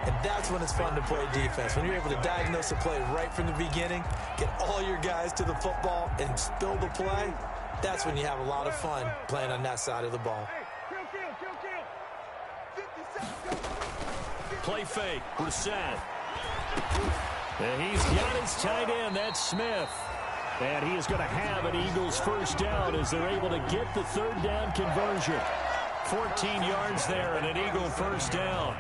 And that's when it's fun to play defense. When you're able to diagnose a play right from the beginning, get all your guys to the football, and spill the play, that's when you have a lot of fun playing on that side of the ball. Play fake, Brissett. And he's got his tight end, that's Smith. And he is going to have an Eagles first down as they're able to get the 3rd down conversion. 14 yards there and an Eagle first down.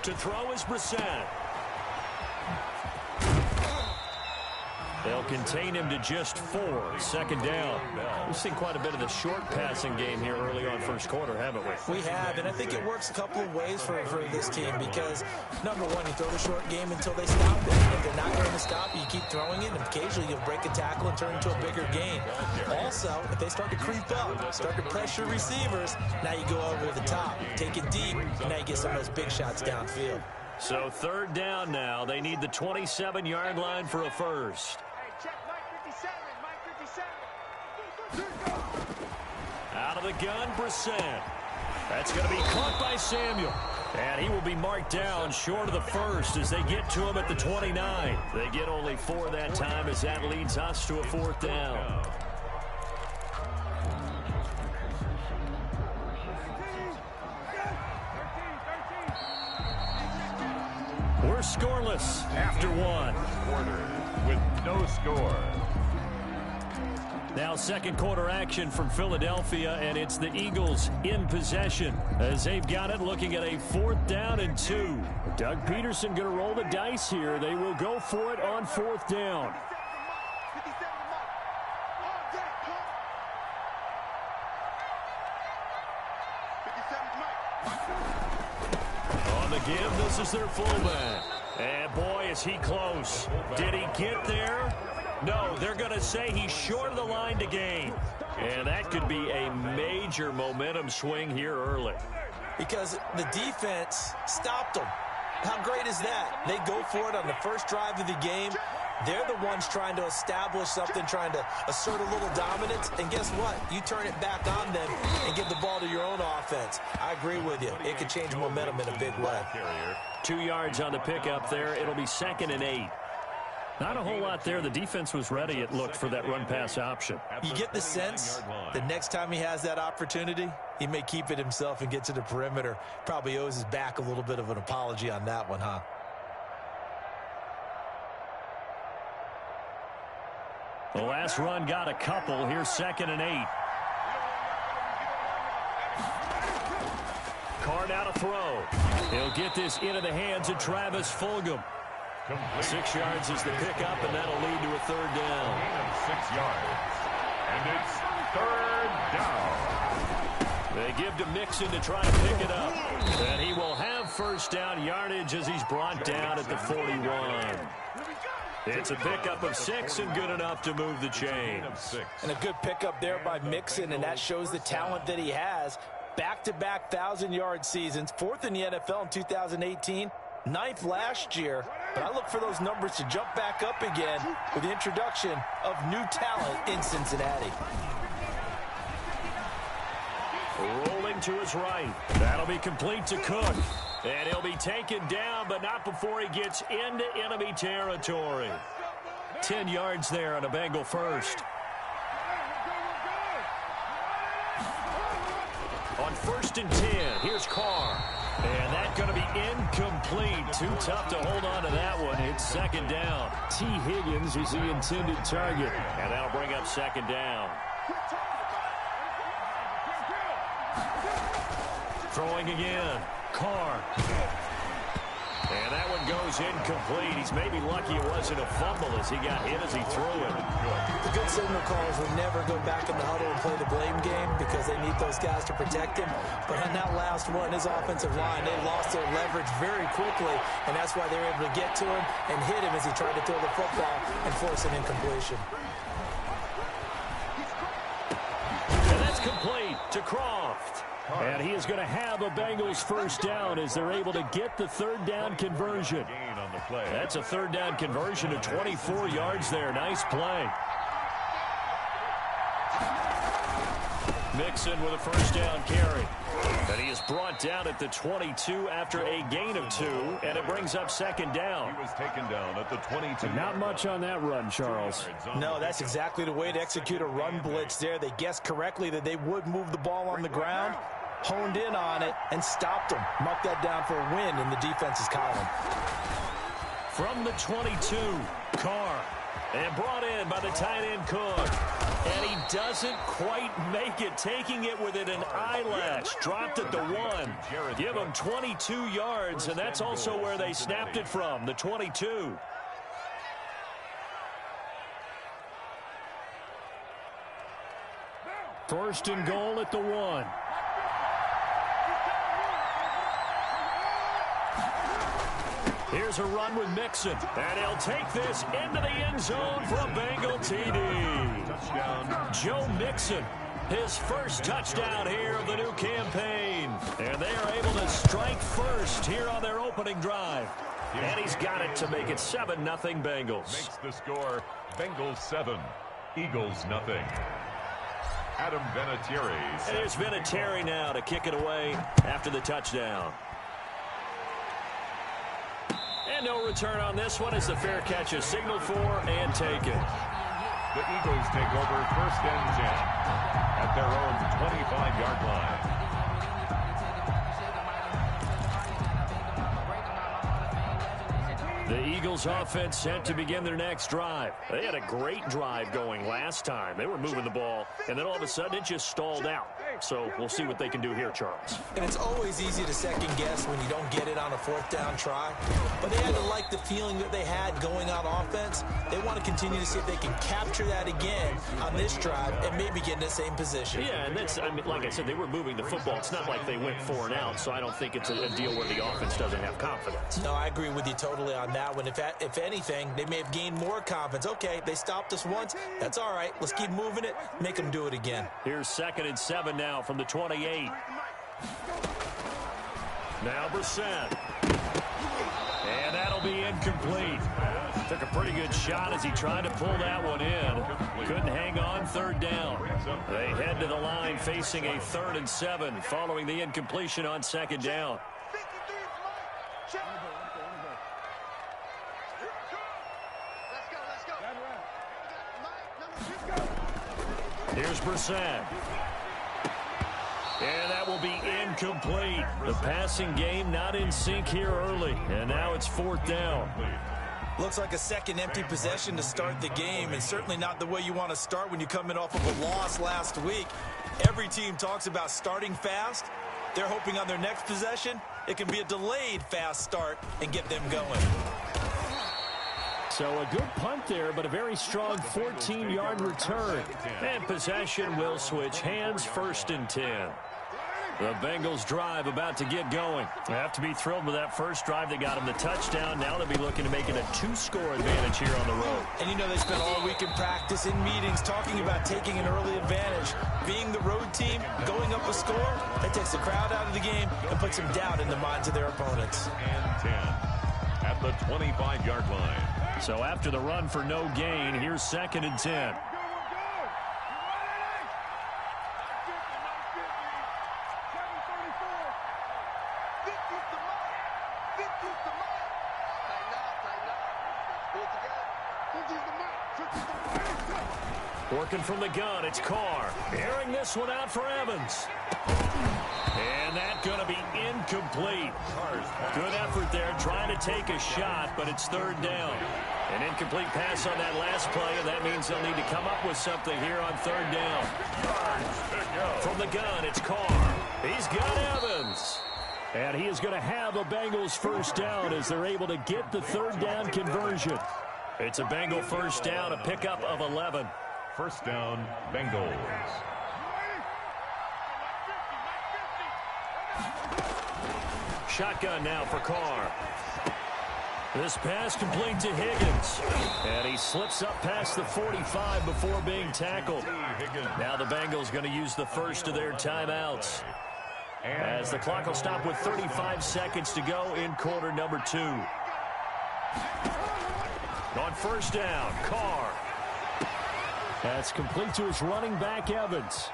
To throw is Brissett. They'll contain him to just 4. 2nd down. We've seen quite a bit of the short passing game here early on first quarter, haven't we? We have, and I think it works a couple of ways for this team because, number one, you throw the short game until they stop it. If they're not going to stop you, keep throwing it, and occasionally you'll break a tackle and turn into a bigger gain. Also, if they start to creep up, start to pressure receivers, now you go over the top, take it deep, and now you get some of those big shots downfield. So 3rd down now. They need the 27-yard line for a first. Out of the gun, Brissett. That's going to be caught by Samuel. And he will be marked down short of the first as they get to him at the 29. They get only 4 that time as that leads us to a 4th down. We're scoreless after 1. Quarter with no score. Now 2nd quarter action from Philadelphia, and it's the Eagles in possession as they've got it looking at a 4th down and 2. Doug Peterson going to roll the dice here. They will go for it on 4th down. On the give, this is their fullback. And boy, is he close. Did he get there? No, they're going to say he's short of the line to gain. And that could be a major momentum swing here early. Because the defense stopped them. How great is that? They go for it on the first drive of the game. They're the ones trying to establish something, trying to assert a little dominance. And guess what? You turn it back on them and give the ball to your own offense. I agree with you. It could change momentum in a big way. 2 yards on the pickup there. It'll be 2nd and 8. Not a whole lot there. The defense was ready, it looked, for that run-pass option. You get the sense the next time he has that opportunity, he may keep it himself and get to the perimeter. Probably owes his back a little bit of an apology on that one, huh? The last run got a couple. Here's 2nd and 8. Carr now to throw. He'll get this into the hands of Travis Fulgham. 6 yards is the pickup, and that'll lead to a third down. Gain of 6 yards. And it's third down. They give to Mixon to try to pick it up. And he will have first down yardage as he's brought down at the 41. It's a pickup of 6 and good enough to move the chains. And a good pickup there by Mixon, and that shows the talent that he has. Back-to-back 1,000-yard seasons, 4th in the NFL in 2018, 9th last year. But I look for those numbers to jump back up again with the introduction of new talent in Cincinnati. Rolling to his right. That'll be complete to Cook. And he'll be taken down, but not before he gets into enemy territory. 10 yards there on a Bengal first. On 1st and 10, here's Carr. And that's going to be incomplete. Too tough to hold on to that one. It's second down. T. Higgins was the intended target. And that'll bring up second down. Throwing again. Carr. And that one goes incomplete. He's maybe lucky it wasn't a fumble as he got hit as he threw it. The good signal callers will never go back in the huddle and play the blame game because they need those guys to protect him. But on that last one, his offensive line, they lost their leverage very quickly, and that's why they were able to get to him and hit him as he tried to throw the football and force an incompletion. And that's complete to Croft. And he is going to have a Bengals first down as they're able to get the third down conversion. That's a third down conversion of 24 yards there. Nice play. Mixon with a first down carry. And he is brought down at the 22 after a gain of 2, and it brings up second down. He was taken down at the 22. Not much on that run, Charles. No, that's exactly the way to execute a run blitz there. They guessed correctly that they would move the ball on the ground, honed in on it, and stopped them. Mark that down for a win in the defense's column. From the 22, Carr. And brought in by the tight end Cook. And he doesn't quite make it, taking it within an eyelash. Dropped at the 1. Give him 22 yards, and that's also where they snapped it from, the 22. First and goal at the 1. Here's a run with Mixon, and he'll take this into the end zone for a Bengal TD. Touchdown. Joe Mixon, his first touchdown here of the new campaign. And they are able to strike first here on their opening drive. And he's got it to make it 7-0 Bengals. Makes the score Bengals 7, Eagles nothing. Adam Vinatieri. And there's Vinatieri now to kick it away after the touchdown. And no return on this one as the fair catch is signaled for and taken. The Eagles take over 1st and 10 at their own 25-yard line. The Eagles offense set to begin their next drive. They had a great drive going last time. They were moving the ball, and then all of a sudden it just stalled out. So we'll see what they can do here, Charles. And it's always easy to second guess when you don't get it on a 4th down try. But they had to like the feeling that they had going on offense. They want to continue to see if they can capture that again on this drive and maybe get in the same position. Yeah, and that's, I mean, like I said, they were moving the football. It's not like they went 4 and out, so I don't think it's a deal where the offense doesn't have confidence. No, I agree with you totally on that one. If anything, they may have gained more confidence. Okay, they stopped us once. That's all right. Let's keep moving it. Make them do it again. Here's 2nd and 7 now from the 28. Now Brissett. And that'll be incomplete. Took a pretty good shot as he tried to pull that one in. Couldn't hang on 3rd down. They head to the line facing a 3rd and 7 following the incompletion on 2nd down. Here's Brissett. And that will be incomplete. The passing game not in sync here early. And now it's 4th down. Looks like a second empty possession to start the game, and certainly not the way you want to start when you're coming off of a loss last week. Every team talks about starting fast. They're hoping on their next possession, it can be a delayed fast start and get them going. So a good punt there, but a very strong 14-yard return. And possession will switch hands, 1st and 10. The Bengals drive about to get going. They have to be thrilled with that first drive. They got them the touchdown. Now they'll be looking to make it a 2-score advantage here on the road. And you know they spent all week in practice, in meetings, talking about taking an early advantage. Being the road team, going up a score, that takes the crowd out of the game and puts some doubt in the minds of their opponents. And 10 at the 25-yard line. So after the run for no gain, here's 2nd and 10. Working from the gun, it's Carr. Airing this one out for Evans. And that's going to be incomplete. Good effort there, trying to take a shot, but it's 3rd down. An incomplete pass on that last play, and that means they'll need to come up with something here on 3rd down. From the gun, it's Carr. He's got Evans. And he is going to have a Bengals 1st down as they're able to get the 3rd down conversion. It's a Bengal 1st down, a pickup of 11. 1st down, Bengals. Shotgun now for Carr. This pass complete to Higgins. And he slips up past the 45 before being tackled. Now the Bengals going to use the first of their timeouts, as the clock will stop with 35 seconds to go in quarter number 2. On 1st down, Carr. That's complete to his running back, Evans.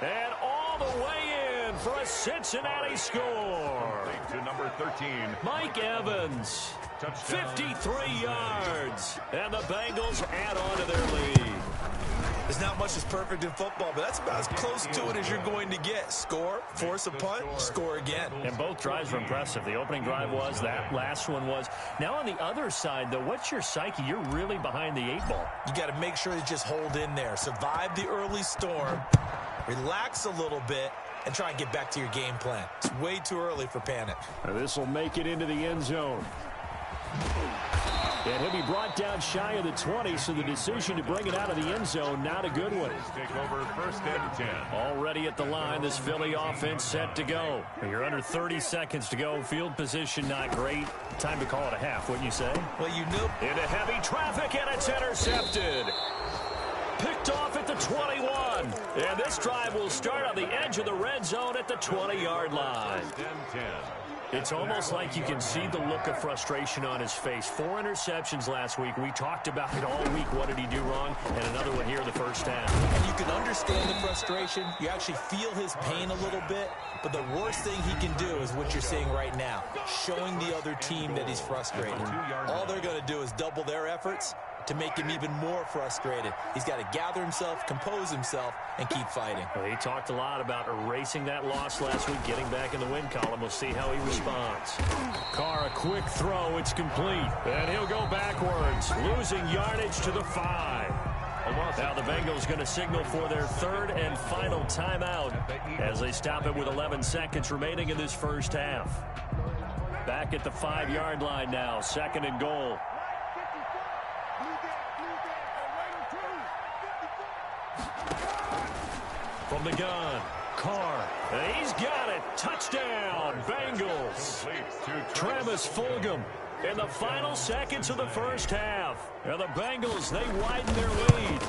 And all the way in for a Cincinnati score. To number 13, Mike Evans. 53 yards. And the Bengals add on to their lead. There's not much that's perfect in football, but that's about as close to it as you're going to get. Score, force a punt, score again. And both drives were impressive. The opening drive was, that last one was. Now on the other side, though, what's your psyche? You're really behind the 8 ball. You got to make sure you just hold in there. Survive the early storm, relax a little bit, and try and get back to your game plan. It's way too early for panic. This will make it into the end zone. And he'll be brought down shy of the 20, so the decision to bring it out of the end zone, not a good one. Take over 1st and 10. Already at the line, this Philly offense set to go. You're under 30 seconds to go. Field position not great. Time to call it a half, wouldn't you say? Well, you know. Into heavy traffic, and it's intercepted. Picked off at the 21. And this drive will start on the edge of the red zone at the 20-yard line. 1st and 10. It's almost like you can see the look of frustration on his face. 4 interceptions last week. We talked about it all week. What did he do wrong? And another one here in the first half. And you can understand the frustration. You actually feel his pain a little bit. But the worst thing he can do is what you're seeing right now, showing the other team that he's frustrated. All they're going to do is double their efforts to make him even more frustrated. He's got to gather himself, compose himself, and keep fighting. Well, he talked a lot about erasing that loss last week, getting back in the win column. We'll see how he responds. Carr, a quick throw. It's complete. And he'll go backwards, losing yardage to the 5. Now the Bengals going to signal for their 3rd and final timeout as they stop it with 11 seconds remaining in this first half. Back at the 5-yard line now, 2nd and goal. From the gun, Carr, and he's got it. Touchdown, Bengals. Travis Fulgham in the final seconds of the first half. And the Bengals, they widen their lead.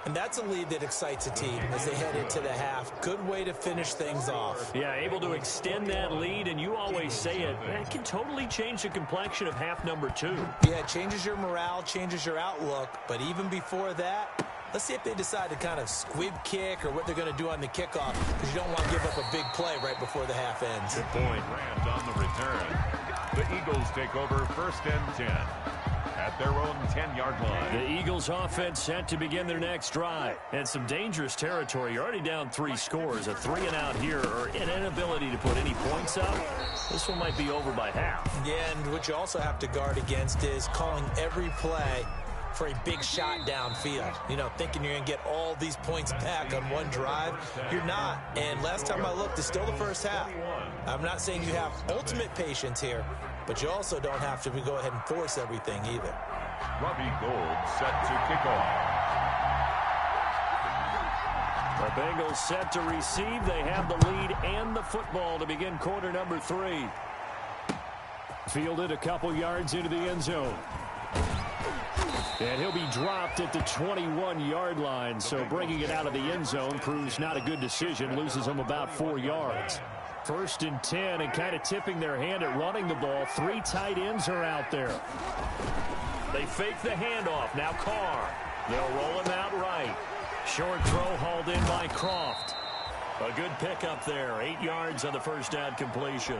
And that's a lead that excites a team as they head into the half. Good way to finish things off. Yeah, able to extend that lead, and you always say it, that can totally change the complexion of half number 2. Yeah, it changes your morale, changes your outlook, but even before that, let's see if they decide to kind of squib kick or what they're going to do on the kickoff, because you don't want to give up a big play right before the half ends. Good point. Rams on the return. The Eagles take over 1st and 10 at their own 10-yard line. The Eagles offense set to begin their next drive. And some dangerous territory. You're already down 3 scores. A 3-and-out here, or an inability to put any points up. This one might be over by half. Yeah, and what you also have to guard against is calling every play for a big shot downfield. You know, thinking you're going to get all these points back on one drive. You're not. And last time I looked, it's still the first half. I'm not saying you have ultimate patience here, but you also don't have to go ahead and force everything either. Robbie Gould set to kick off. The Bengals set to receive. They have the lead and the football to begin quarter number 3. Fielded a couple yards into the end zone. And he'll be dropped at the 21-yard line, so bringing it out of the end zone proves not a good decision, loses him about 4 yards. 1st and 10, and kind of tipping their hand at running the ball. 3 tight ends are out there. They fake the handoff. Now Carr. They'll roll him out right. Short throw hauled in by Croft. A good pickup there. 8 yards on the first down completion.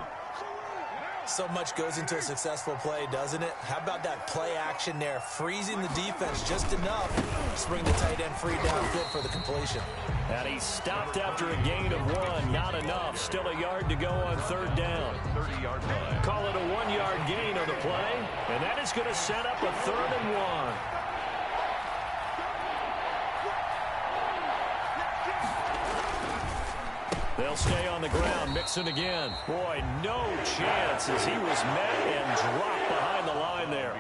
So much goes into a successful play, doesn't it? How about that play action there? Freezing the defense just enough to bring the tight end free downfield for the completion. And he stopped after a gain of 1. Not enough. Still a yard to go on 3rd down. 30-yard line. Call it a 1-yard gain on the play. And that is going to set up a 3rd and 1. They'll stay on the ground. Mixon again. Boy, no chance as he was met and dropped behind the line there.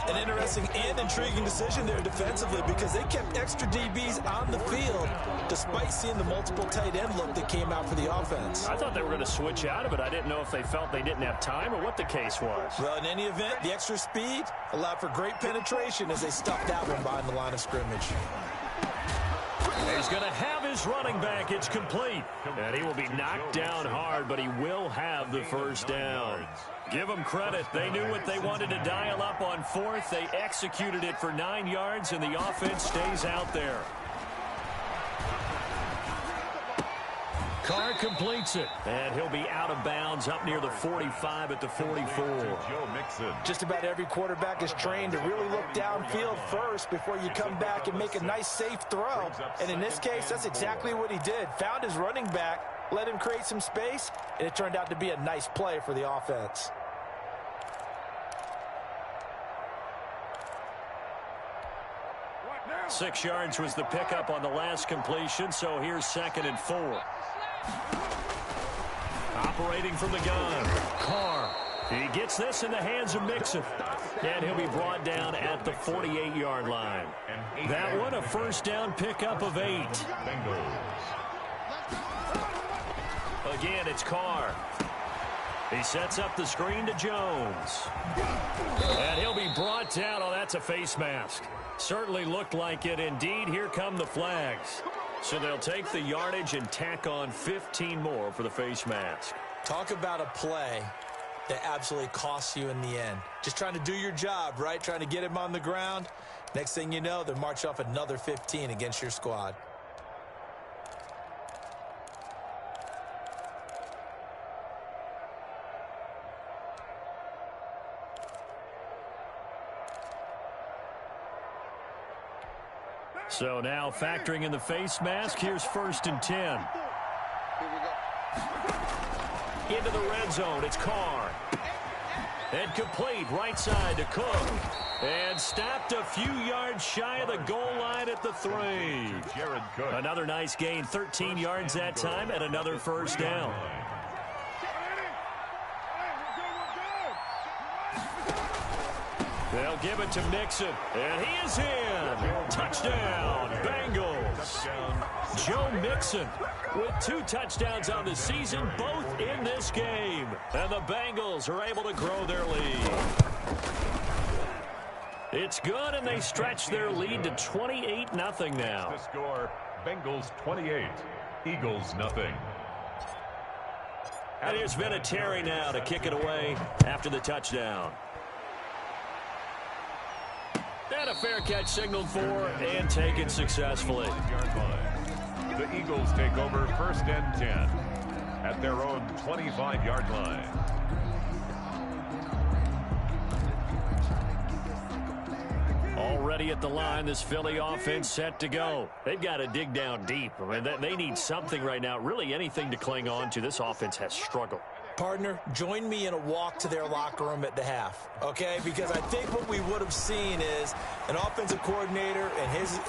An interesting and intriguing decision there defensively because they kept extra DBs on the field despite seeing the multiple tight end look that came out for the offense. I thought they were going to switch out of it. I didn't know if they felt they didn't have time or what the case was. Well, in any event, the extra speed allowed for great penetration as they stuffed that one behind the line of scrimmage. He's going to have his running back. It's complete. And he will be knocked down hard, but he will have the first down. Give them credit. They knew what they wanted to dial up on 4th. They executed it for 9 yards, and the offense stays out there. Carr completes it, and he'll be out of bounds up near the 45 at the 44. Just about every quarterback is trained to really look downfield first before you come back and make a nice, safe throw. And in this case, that's exactly what he did. Found his running back, let him create some space, and it turned out to be a nice play for the offense. Now 6 yards was the pickup on the last completion, so here's 2nd and 4. Operating from the gun, Carr. He gets this in the hands of Mixon. And he'll be brought down at the 48-yard line. That one, a first down pickup of 8. Again, it's Carr. He sets up the screen to Jones. And he'll be brought down. Oh, that's a face mask. Certainly looked like it. Indeed, here come the flags. So they'll take the yardage and tack on 15 more for the face mask. Talk about a play that absolutely costs you in the end. Just trying to do your job, right? Trying to get him on the ground. Next thing you know, they'll march off another 15 against your squad. So now factoring in the face mask, here's 1st and 10. Into the red zone, it's Carr. And complete, right side to Cook. And stopped a few yards shy of the goal line at the 3. Another nice gain, 13 yards that time, and another first down. They'll give it to Mixon, and he is in. Touchdown, Bengals. Joe Mixon with 2 touchdowns on the season, both in this game. And the Bengals are able to grow their lead. It's good, and they stretch their lead to 28-0 now. The score, Bengals 28, Eagles nothing. And here's Vinatieri now to kick it away after the touchdown. And a fair catch signaled for and taken successfully. The Eagles take over 1st and 10 at their own 25-yard line. Already at the line, this Philly offense set to go. They've got to dig down deep. I mean, they need something right now, really anything to cling on to. This offense has struggled. Partner, join me in a walk to their locker room at the half, okay? Because I think what we would have seen is an offensive coordinator and his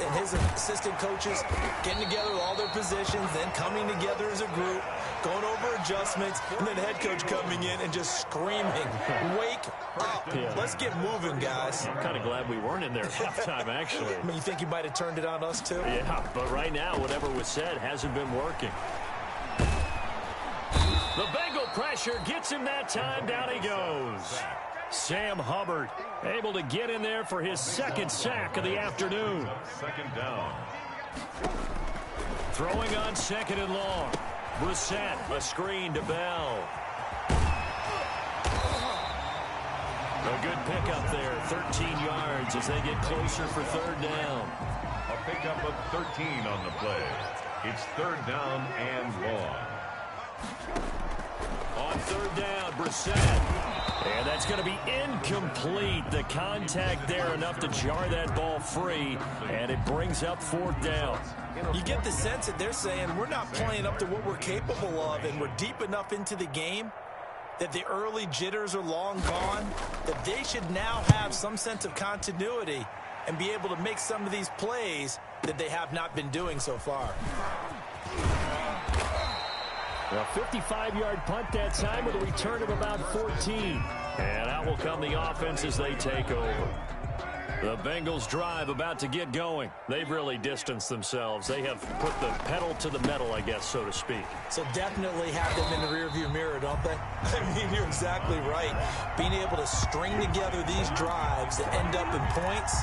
assistant coaches getting together with all their positions, then coming together as a group, going over adjustments, and then the head coach coming in and just screaming, "Wake up. Yeah. Let's get moving, guys." I'm kind of glad we weren't in there at halftime, actually. I mean, you think you might have turned it on us, too? Yeah, but right now, whatever was said hasn't been working. The Bengal pressure gets him that time. Down he goes. Sam Hubbard able to get in there for his second sack of the afternoon. Second down. Throwing on second and long. Brissett, a screen to Bell. A good pickup there, 13 yards as they get closer for third down. A pickup of 13 on the play. It's third down and long. On third down, Brissett. And that's going to be incomplete. The contact there enough to jar that ball free, and it brings up fourth down. You get the sense that they're saying we're not playing up to what we're capable of, and we're deep enough into the game that the early jitters are long gone, that they should now have some sense of continuity and be able to make some of these plays that they have not been doing so far. A 55-yard punt that time with a return of about 14. And out will come the offense as they take over. The Bengals drive about to get going. They've really distanced themselves. They have put the pedal to the metal, I guess, so to speak. So definitely have them in the rearview mirror, don't they? I mean, you're exactly right. Being able to string together these drives that end up in points,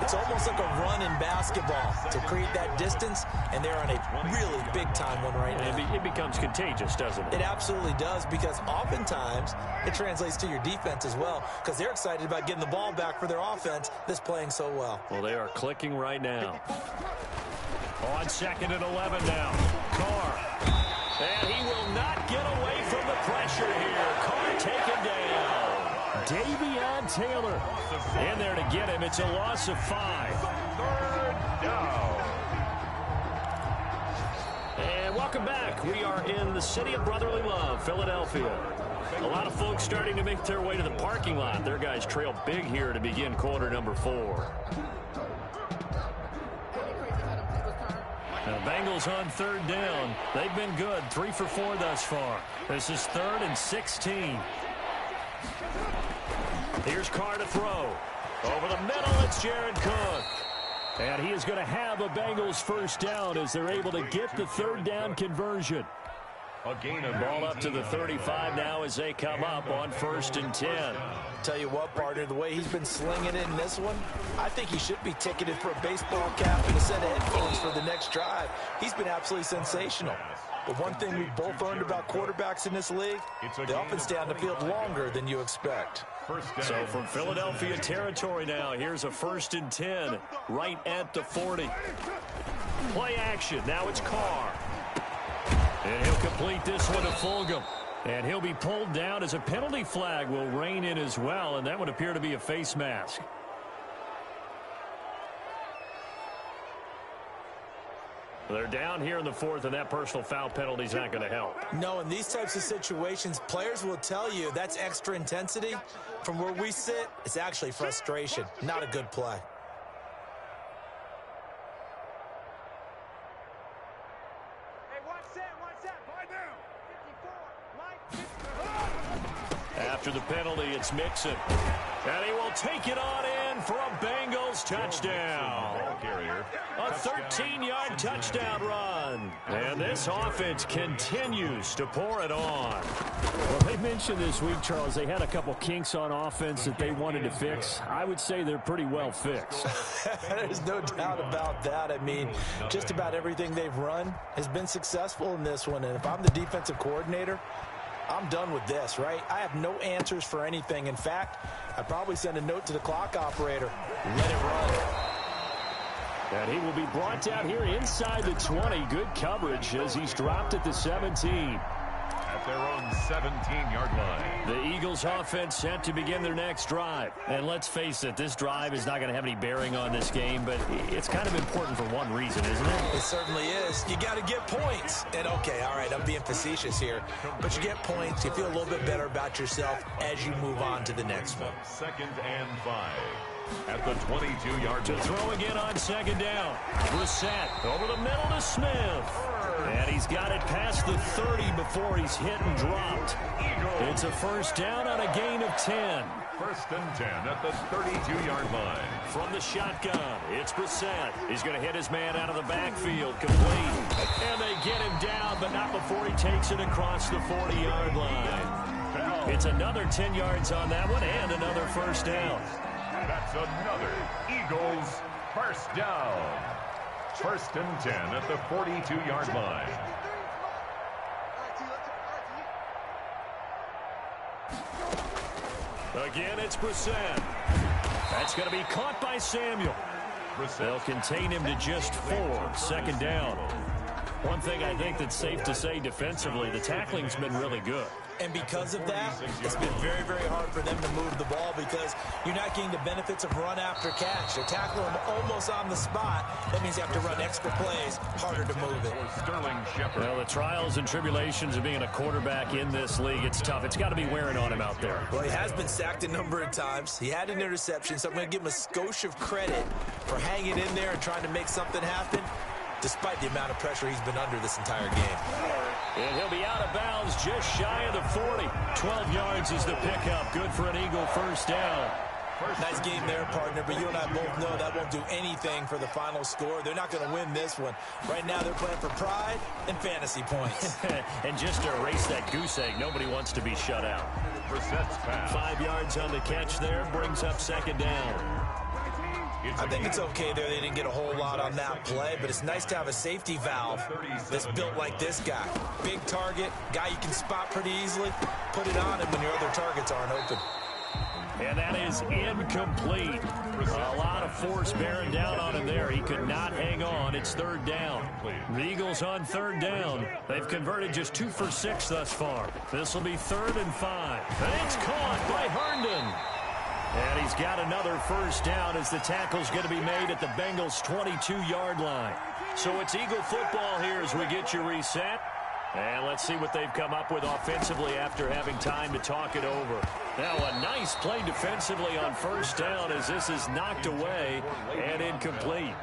it's almost like a run in basketball to create that distance, and they're on a really big-time one right now. It becomes contagious, doesn't it? It absolutely does, because oftentimes it translates to your defense as well, because they're excited about getting the ball back for their offense that's playing so well. Well, they are clicking right now. On second and 11 now. Carr. And he will not get away from the pressure here. Carr taken down. Davion Taylor in there to get him. It's a loss of 5. Third down. And welcome back. We are in the city of brotherly love, Philadelphia. A lot of folks starting to make their way to the parking lot. Their guys trail big here to begin quarter number 4. Now, Bengals on third down. They've been good. 3 for 4 thus far. This is 3rd and 16. Here's Carr to throw. Over the middle, it's Jared Cook. And he is going to have a Bengals first down as they're able to get the third down conversion. A gain of Ball up to the 35 now as they come up on 1st and 10. Tell you what, partner, the way he's been slinging it in this one, I think he should be ticketed for a baseball cap and a set of headphones for the next drive. He's been absolutely sensational. But one thing we've both learned about quarterbacks in this league, they often stay on the field longer than you expect. So from Philadelphia territory now, here's a 1st and 10 right at the 40. Play action. Now it's Carr. And he'll complete this one to Fulgham. And he'll be pulled down as a penalty flag will rein in as well, and that would appear to be a face mask. They're down here in the 4th, and that personal foul penalty is not going to help. No, in these types of situations, players will tell you that's extra intensity. From where we sit, it's actually frustration, not a good play. After the penalty, it's Mixon. And he will take it on in for a Bengals touchdown. A 13-yard touchdown run. And this offense continues to pour it on. Well, they mentioned this week, Charles, they had a couple kinks on offense that they wanted to fix. I would say they're pretty well fixed. There's no doubt about that. I mean, just about everything they've run has been successful in this one. And if I'm the defensive coordinator, I'm done with this, right? I have no answers for anything. In fact, I'd probably send a note to the clock operator. Let it run. And he will be brought down here inside the 20. Good coverage as he's dropped at the 17. At their own 17-yard line. The Eagles offense set to begin their next drive. And let's face it, this drive is not going to have any bearing on this game, but it's kind of important for one reason, isn't it? It certainly is. You got to get points. And okay, all right, I'm being facetious here, but you get points, you feel a little bit better about yourself as you move on to the next one. 2nd and 5 at the 22-yard To line. throw again on 2nd down. Brissett over the middle to Smith. And he's got it past the 30 before he's hit and dropped. It's a 1st down on a gain of 10. 1st and 10 at the 32-yard line. From the shotgun, it's Brissett. He's going to hit his man out of the backfield, complete. And they get him down, but not before he takes it across the 40-yard line. It's another 10 yards on that one and another 1st down. That's another Eagles 1st down. 1st and 10 at the 42-yard line. Again, it's Brissett. That's going to be caught by Samuel. They'll contain him to just 4. 2nd down. One thing I think that's safe to say defensively, the tackling's been really good. And because of that, it's been very, very hard for them to move the ball because you're not getting the benefits of run after catch. They're tackling them almost on the spot. That means you have to run extra plays, harder to move it. Sterling Shepard. Well, the trials and tribulations of being a quarterback in this league, it's tough. It's got to be wearing on him out there. Well, he has been sacked a number of times. He had an interception, so I'm going to give him a skosh of credit for hanging in there and trying to make something happen, despite the amount of pressure he's been under this entire game. And he'll be out of bounds just shy of the 40. 12 yards is the pickup. Good for an Eagle 1st down. Nice game there, partner, but you and I both know that won't do anything for the final score. They're not going to win this one. Right now, they're playing for pride and fantasy points. And just to erase that goose egg, nobody wants to be shut out. Brissett's pass. 5 yards on the catch there, brings up 2nd down. I think it's okay there. They didn't get a whole lot on that play, but it's nice to have a safety valve that's built like this guy. Big target, guy you can spot pretty easily. Put it on him when your other targets aren't open. And that is incomplete. A lot of force bearing down on him there. He could not hang on. It's 3rd down. The Eagles on 3rd down. They've converted just 2 for 6 thus far. This will be 3rd and 5. And it's caught by Herndon. And he's got another 1st down as the tackle's going to be made at the Bengals' 22-yard line. So it's Eagle football here as we get you reset. And let's see what they've come up with offensively after having time to talk it over. Now a nice play defensively on 1st down as this is knocked away and incomplete.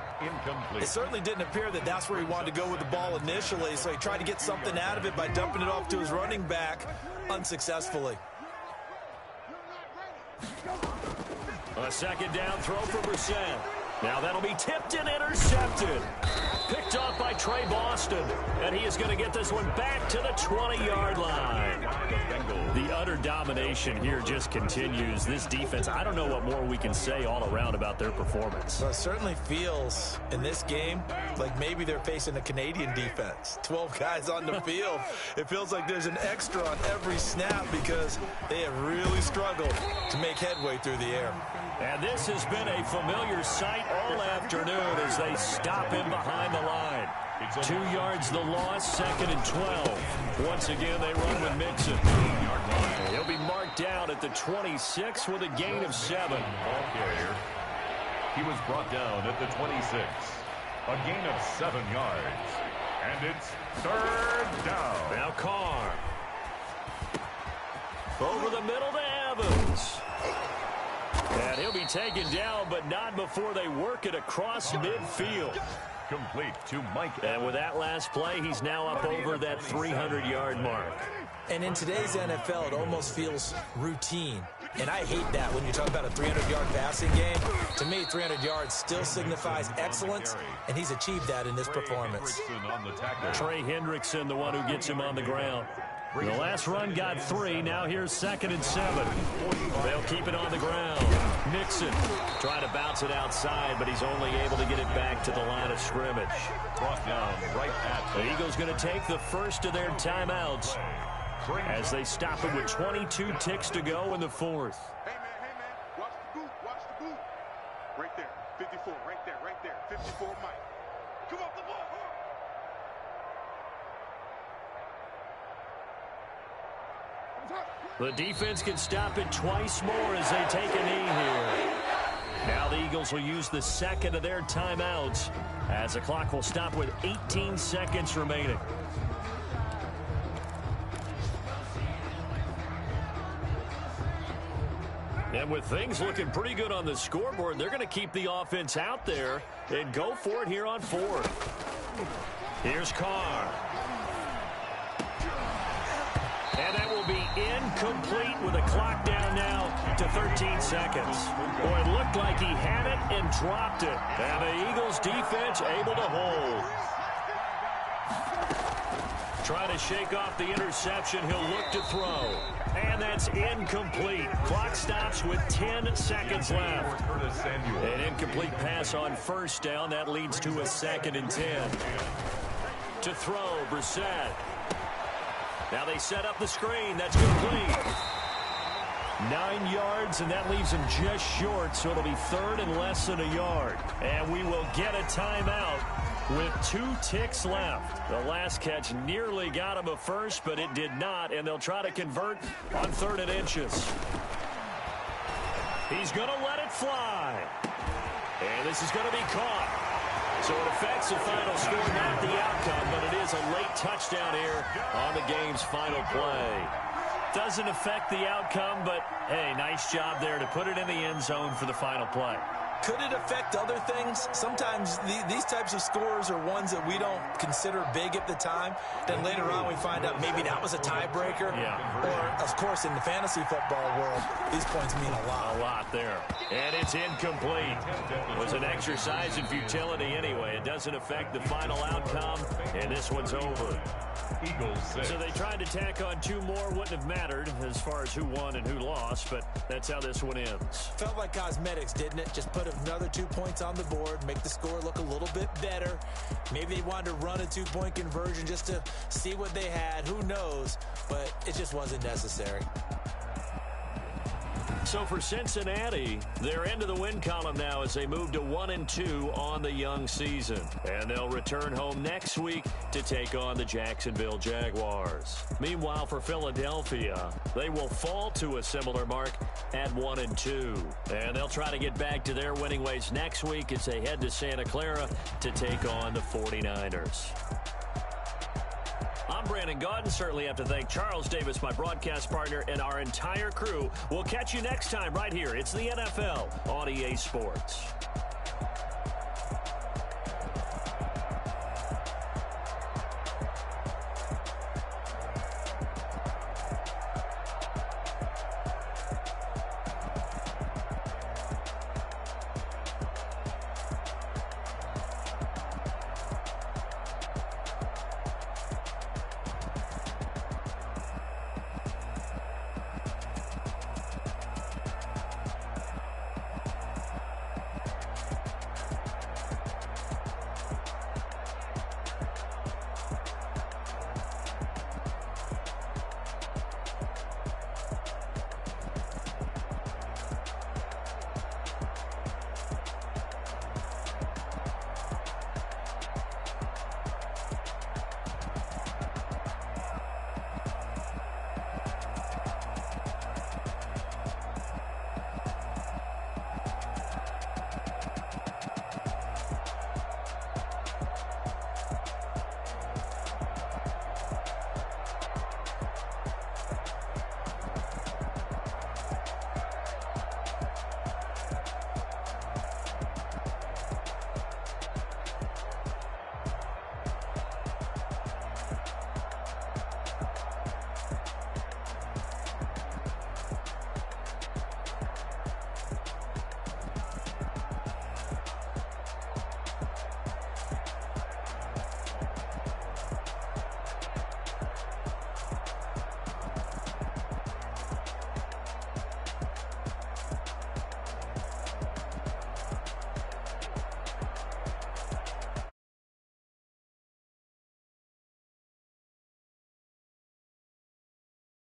It certainly didn't appear that that's where he wanted to go with the ball initially, so he tried to get something out of it by dumping it off to his running back unsuccessfully. A 2nd down throw for Brissett. Now that'll be tipped and intercepted. Picked off by Trey Boston. And he is going to get this one back to the 20-yard line. The utter domination here just continues. This defense, I don't know what more we can say all around about their performance. Well, it certainly feels in this game like maybe they're facing a Canadian defense. 12 guys on the field. It feels like there's an extra on every snap because they have really struggled to make headway through the air. And this has been a familiar sight all afternoon as they stop him behind the line. 2 yards the loss, 2nd and 12. Once again, they run with Mixon. He'll be marked down at the 26 with a gain of 7. Ball carrier. He was brought down at the 26. A gain of 7 yards. And it's 3rd down. Now Carr. Over the middle to Evans. And he'll be taken down, but not before they work it across midfield. Complete to Mike. And with that last play, he's now up over that 300-yard mark. And in today's NFL, it almost feels routine. And I hate that when you talk about a 300-yard passing game. To me, 300 yards still signifies excellence, and he's achieved that in this performance. Trey Hendrickson, the one who gets him on the ground. The last run got 3. Now here's 2nd and 7. They'll keep it on the ground. Mixon trying to bounce it outside, but he's only able to get it back to the line of scrimmage. Brought down right at the Eagles going to take the first of their timeouts as they stop it with 22 ticks to go in the 4th. Hey, man, watch the boot, watch the boot. Right there, 54, right there, 54, Mike. Come off the ball. The defense can stop it twice more as they take a knee here. Now the Eagles will use the second of their timeouts as the clock will stop with 18 seconds remaining. And with things looking pretty good on the scoreboard, they're going to keep the offense out there and go for it here on fourth. Here's Carr. And that will be incomplete with a clock down now to 13 seconds. Boy, it looked like he had it and dropped it. And the Eagles defense able to hold. Trying to shake off the interception. He'll look to throw. And that's incomplete. Clock stops with 10 seconds left. An incomplete pass on first down. That leads to a 2nd and 10. To throw, Brissett. Now they set up the screen. That's complete. 9 yards, and that leaves him just short, so it'll be 3rd and less than a yard. And we will get a timeout with 2 ticks left. The last catch nearly got him a first, but it did not, and they'll try to convert on 3rd and inches. He's going to let it fly. And this is going to be caught. So it affects the final score, not the outcome, but it is a late touchdown here on the game's final play. Doesn't affect the outcome, but, hey, nice job there to put it in the end zone for the final play. Could it affect other things? Sometimes these types of scores are ones that we don't consider big at the time. Then later on we find out maybe that was a tiebreaker. Yeah. Or, of course, in the fantasy football world, these points mean a lot. A lot there. And it's incomplete. It was an exercise in futility anyway. It doesn't affect the final outcome, and this one's over. Eagles 6. So they tried to tack on 2 more. Wouldn't have mattered as far as who won and who lost, but that's how this one ends. Felt like cosmetics, didn't it? Just put another 2 points on the board, make the score look a little bit better. Maybe they wanted to run a 2-point conversion just to see what they had. Who knows? But it just wasn't necessary. So for Cincinnati, they're into the win column now as they move to 1-2 on the young season. And they'll return home next week to take on the Jacksonville Jaguars. Meanwhile, for Philadelphia, they will fall to a similar mark at 1-2. And they'll try to get back to their winning ways next week as they head to Santa Clara to take on the 49ers. I'm Brandon Gaudin. Certainly have to thank Charles Davis, my broadcast partner, and our entire crew. We'll catch you next time right here. It's the NFL on EA Sports.